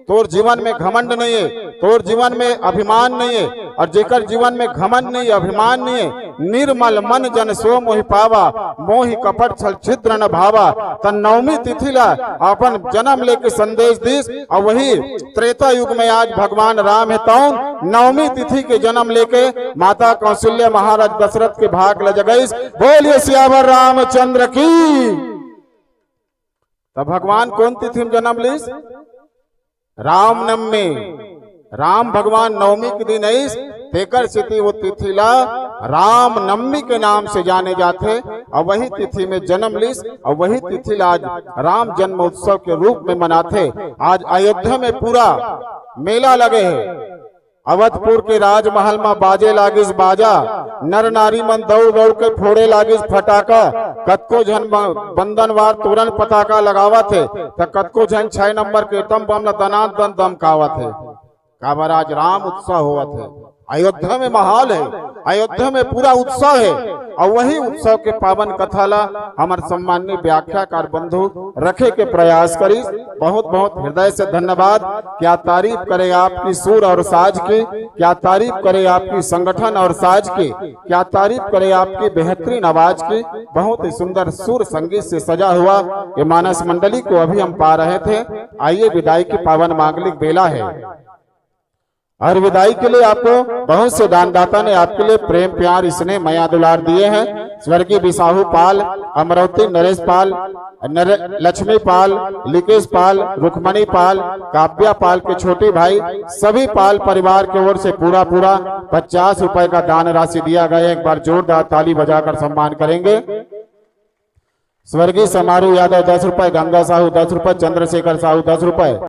तोर जीवन में घमंड नहीं है तोर जीवन में अभिमान नहीं है और जेकर जीवन में घमंड नहीं अभिमान नहीं है निर्मल मन जन सो मोहि पावा मोहि कपट छल छिद्र न भावा तन नवमी तिथि ला अपन जन्म लेके संदेश दीस और वही त्रेता युग में आज भगवान राम है तौन नवमी तिथि के जन्म लेके माता कौशल्या महाराज दशरथ के भाग ल जगईस बोलिए सियावर रामचंद्र की। तब भगवान कौन तिथि में जन्म लीस रामनवमी राम भगवान नवमी के दिन ऐस तेकर स्थिति वो तिथि ला रामनवमी के नाम से जाने जाते और वही तिथि में जन्म लीस और वही तिथि ला आज राम जन्म उत्सव के रूप में मनाते। आज अयोध्या में पूरा मेला लगे है अवधपुर के राजमहल में बाजे लागिस बाजा नर नारी मन दौड़ दौड़ के फोड़े लागिस फटाका कतको जन बंधनवार तुरंत पताका लगावा थे तो कतको जन 6 नंबर के टम बम दनाद दन दमकावा थे काबर आज राम उत्सव हुआ थे। अयोध्या में माहौल है अयोध्या में पूरा उत्सव है और वही उत्सव के पावन कथा ला हमारे सम्माननीय व्याख्याकार बंधु रखे के प्रयास करी बहुत बहुत हृदय से धन्यवाद। क्या तारीफ करे आपकी सुर और साज की क्या तारीफ करे आपकी संगठन और साज की क्या तारीफ करे आपकी बेहतरीन आवाज की बहुत ही सुंदर सुर संगीत से सजा हुआ ये मानस मंडली को अभी हम पा रहे थे। आइए विदाई की पावन मांगलिक बेला है और विदाई के लिए आपको बहुत से दानदाता ने आपके लिए प्रेम प्यार स्नेह माया दुलार दिए हैं। स्वर्गीय बिसाहू पाल अमरावती नरेश पाल लक्ष्मी पाल लिकेश पाल रुक्मणी पाल काव्या पाल के छोटे भाई सभी पाल परिवार की ओर से पूरा 50 रुपए का दान राशि दिया गया। एक बार जोरदार ताली बजाकर सम्मान करेंगे। स्वर्गीय समारोह यादव 10 रुपए, गंगा साहू 10 रुपए, चंद्रशेखर साहू 10 रुपए।